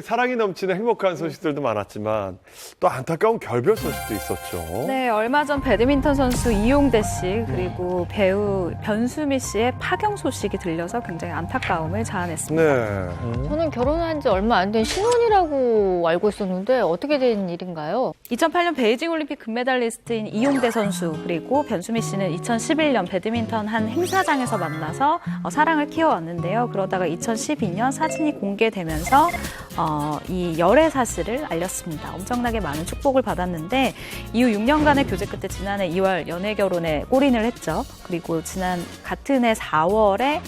사랑이 넘치는 행복한 소식들도 많았지만 또 안타까운 결별 소식도 있었죠. 네, 얼마 전 배드민턴 선수 이용대 씨 그리고 배우 변수미 씨의 파경 소식이 들려서 굉장히 안타까움을 자아냈습니다. 네. 저는 결혼한 지 얼마 안 된 신혼이라고 알고 있었는데 어떻게 된 일인가요? 2008년 베이징 올림픽 금메달리스트인 이용대 선수 그리고 변수미 씨는 2011년 배드민턴 한 행사장에서 만나서 사랑을 키워왔는데요. 그러다가 2012년 사진이 공개되면서 이 열애 사실을 알렸습니다. 엄청나게 많은 축복을 받았는데 이후 6년간의 교제 끝에 지난해 2월 연애 결혼에 골인을 했죠. 그리고 지난 같은 해 4월에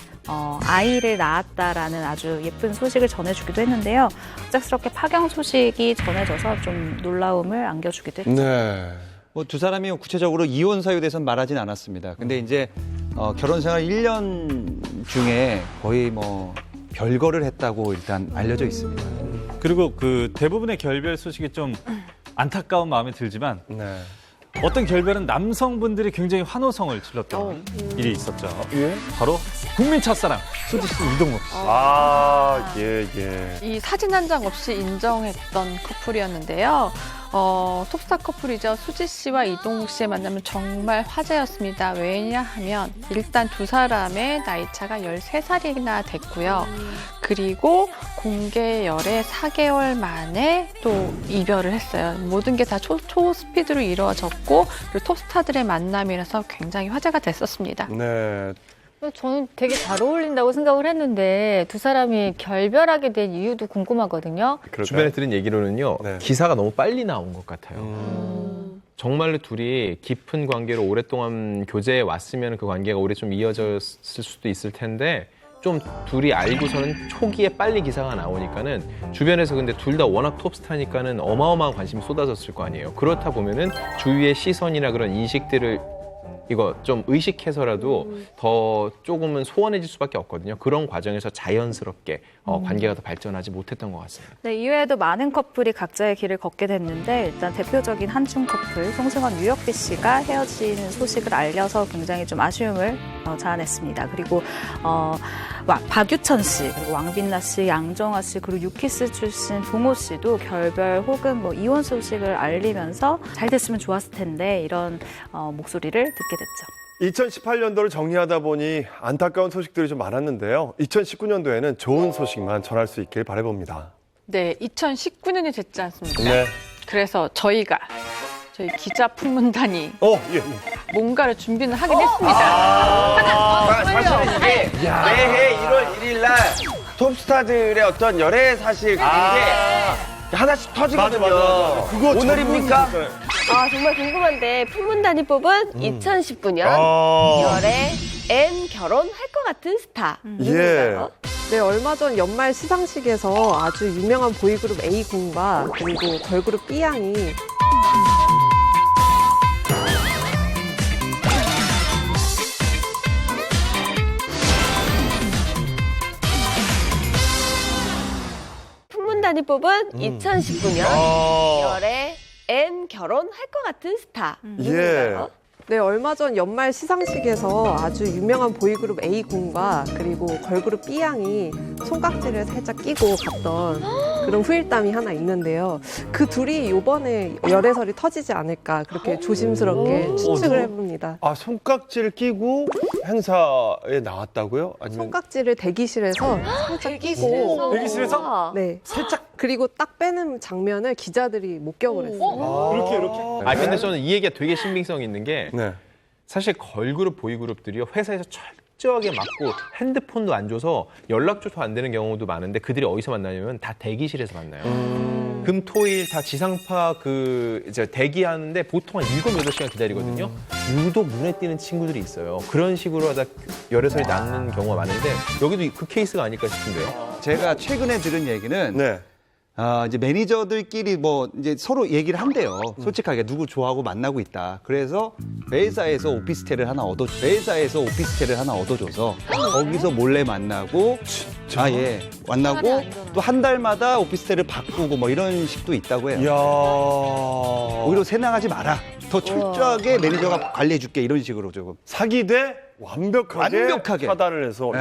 아이를 낳았다라는 아주 예쁜 소식을 전해주기도 했는데요. 갑작스럽게 파경 소식이 전해져서 좀 놀라움을 안겨주기도 했죠. 네. 뭐 두 사람이 구체적으로 이혼 사유에 대해서는 말하진 않았습니다. 근데 이제 결혼 생활 1년 중에 거의 뭐 별거를 했다고 일단 알려져 있습니다. 그리고 그 대부분의 결별 소식이 좀 안타까운 마음이 들지만 네. 어떤 결별은 남성분들이 굉장히 환호성을 질렀던 일이 있었죠. 예? 바로 국민 첫사랑 수지 씨, 이동욱 씨. 예. 이 사진 한 장 없이 인정했던 커플이었는데요. 톱스타 커플이죠. 수지 씨와 이동욱 씨의 만남은 정말 화제였습니다. 왜냐하면 일단 두 사람의 나이 차가 13살이나 됐고요. 그리고 공개 열애 4개월 만에 또 이별을 했어요. 모든 게 다 초스피드로 이루어졌고 그리고 톱스타들의 만남이라서 굉장히 화제가 됐었습니다. 네. 저는 되게 잘 어울린다고 생각을 했는데 두 사람이 결별하게 된 이유도 궁금하거든요. 주변에 들은 얘기로는요. 기사가 너무 빨리 나온 것 같아요. 정말로 둘이 깊은 관계로 오랫동안 교제해 왔으면 그 관계가 오래 좀 이어졌을 수도 있을 텐데 좀 둘이 알고서는 초기에 빨리 기사가 나오니까는 주변에서 근데 둘 다 워낙 톱스타니까는 어마어마한 관심이 쏟아졌을 거 아니에요. 그렇다 보면은 주위의 시선이나 그런 인식들을 이거 좀 의식해서라도 더 조금은 소원해질 수밖에 없거든요. 그런 과정에서 자연스럽게 관계가 더 발전하지 못했던 것 같습니다. 네, 이외에도 많은 커플이 각자의 길을 걷게 됐는데 일단 대표적인 한중 커플 송승헌, 유혁비 씨가 헤어지는 소식을 알려서 굉장히 좀 아쉬움을 자아냈습니다. 그리고 박유천 씨, 그리고 왕빈나 씨, 양정화 씨, 그리고 유키스 출신 동호 씨도 결별 혹은 뭐 이혼 소식을 알리면서 잘 됐으면 좋았을 텐데 이런 목소리를 듣게 됐죠. 2018년도를 정리하다 보니 안타까운 소식들이 좀 많았는데요. 2019년도에는 좋은 소식만 전할 수 있길 바라봅니다. 네, 2019년이 됐지 않습니까? 네. 그래서 저희 기자 풍문단이 예. 뭔가를 준비는 하긴 했습니다. 사실 이게 매해 1월 1일 날 톱스타들의 어떤 열애 사실 그게 하나씩 터지거든요. 맞아. 그거 오늘입니까? 정말 궁금한데 풍문단이 뽑은 2019년 열애 N 결혼할 것 같은 스타. 누구인가요? 네, 얼마 전 연말 시상식에서 아주 유명한 보이그룹 A군과 그리고 걸그룹 B양이 풍문단이 뽑은 2019년 열애 N 결혼할 것 같은 스타. 누구인가요? 네, 얼마 전 연말 시상식에서 아주 유명한 보이그룹 A군과 그리고 걸그룹 B양이 손깍지를 살짝 끼고 갔던 그런 후일담이 하나 있는데요. 그 둘이 이번에 열애설이 터지지 않을까 그렇게 조심스럽게 추측을 해봅니다. 손깍지를 끼고 행사에 나왔다고요? 아니면 손깍지를 대기실에서 살짝 끼고 대기실에서? 네, 살짝 그리고 딱 빼는 장면을 기자들이 목격을 했어요. 이렇게. 근데 저는 이 얘기가 되게 신빙성 있는 게 사실 걸그룹, 보이그룹들이요 회사에서 철저하게 막고 핸드폰도 안 줘서 연락조차 안 되는 경우도 많은데 그들이 어디서 만나냐면 다 대기실에서 만나요. 금, 토, 일 다 지상파 이제 대기하는데 보통 한 7, 8시간 기다리거든요. 유독 눈에 띄는 친구들이 있어요. 그런 식으로 하다 열애설이 낳는 경우가 많은데 여기도 그 케이스가 아닐까 싶은데요. 제가 최근에 들은 얘기는 이제 매니저들끼리 뭐 이제 서로 얘기를 한대요. 솔직하게 누구 좋아하고 만나고 있다. 그래서 회사에서 오피스텔을 하나 얻어줘서 거기서 몰래 만나고 만나고 또 한 달마다 오피스텔을 바꾸고 뭐 이런 식도 있다고 해요. 이야. 오히려 새나가지 마라. 더 철저하게 매니저가 관리해줄게 이런 식으로 조금 사기대 완벽하게 차단을 해서. 네.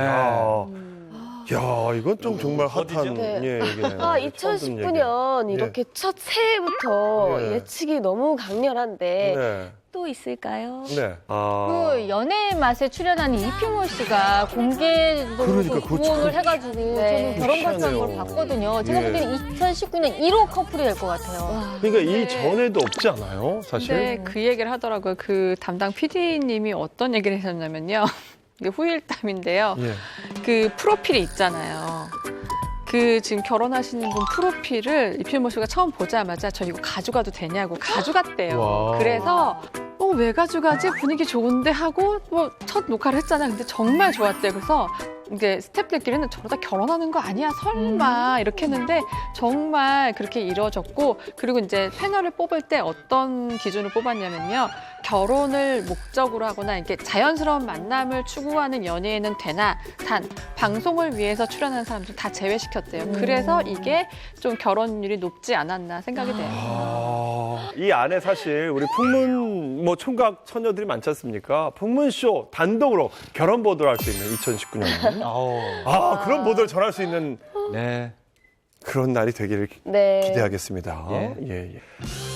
야, 이건 좀 정말 핫한 네. 얘기네요. 2019년 이렇게 첫 새해부터 네. 예측이 너무 강렬한데 네. 또 있을까요? 네. 그 연애의 맛에 출연한 이핑호 씨가 공개적으로 그러니까 그거 구원을 참 해가지고 네. 저는 결혼 발표한 걸 희한해요. 봤거든요. 제가 예. 보기에는 2019년 1호 커플이 될 것 같아요. 그러니까 이 전에도 없지 않아요, 사실? 근데 그 얘기를 하더라고요. 그 담당 PD님이 어떤 얘기를 하셨냐면요. 이게 후일담인데요. 예. 그 프로필이 있잖아요. 그 지금 결혼하시는 분 프로필을 이필모 씨가 처음 보자마자 저 이거 가져가도 되냐고 가져갔대요. 와. 그래서 왜 가져가지? 분위기 좋은데 하고 뭐 첫 녹화를 했잖아. 근데 정말 좋았대요. 그래서 이게 스태프들끼리는 저러다 결혼하는 거 아니야? 설마 이렇게 했는데 정말 그렇게 이루어졌고 그리고 이제 패널을 뽑을 때 어떤 기준을 뽑았냐면요. 결혼을 목적으로 하거나 이렇게 자연스러운 만남을 추구하는 연예인은 되나 단 방송을 위해서 출연하는 사람들 다 제외시켰대요. 그래서 이게 좀 결혼율이 높지 않았나 생각이 돼요. 이 안에 사실 우리 풍문 뭐 총각 처녀들이 많지 않습니까? 풍문쇼 단독으로 결혼 보도를 할 수 있는 2019년. 그런 보도를 전할 수 있는 그런 날이 되기를 기대하겠습니다. 예.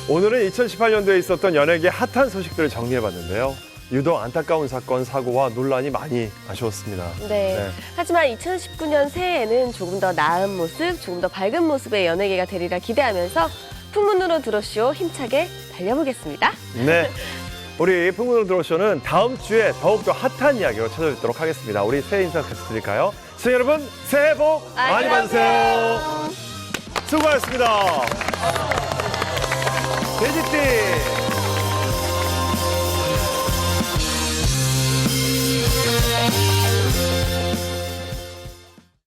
오늘은 2018년도에 있었던 연예계 핫한 소식들을 정리해봤는데요. 유독 안타까운 사건, 사고와 논란이 많이 아쉬웠습니다. 네. 하지만 2019년 새해에는 조금 더 나은 모습, 조금 더 밝은 모습의 연예계가 되리라 기대하면서 풍문으로 들어쇼 힘차게 달려보겠습니다. 네. 우리 풍문으로 들어쇼는 다음 주에 더욱더 핫한 이야기로 찾아뵙도록 하겠습니다. 우리 새해 인사 같이 드릴까요? 시청자 여러분, 새해 복 많이 받으세요. 수고하셨습니다. 돼지띠.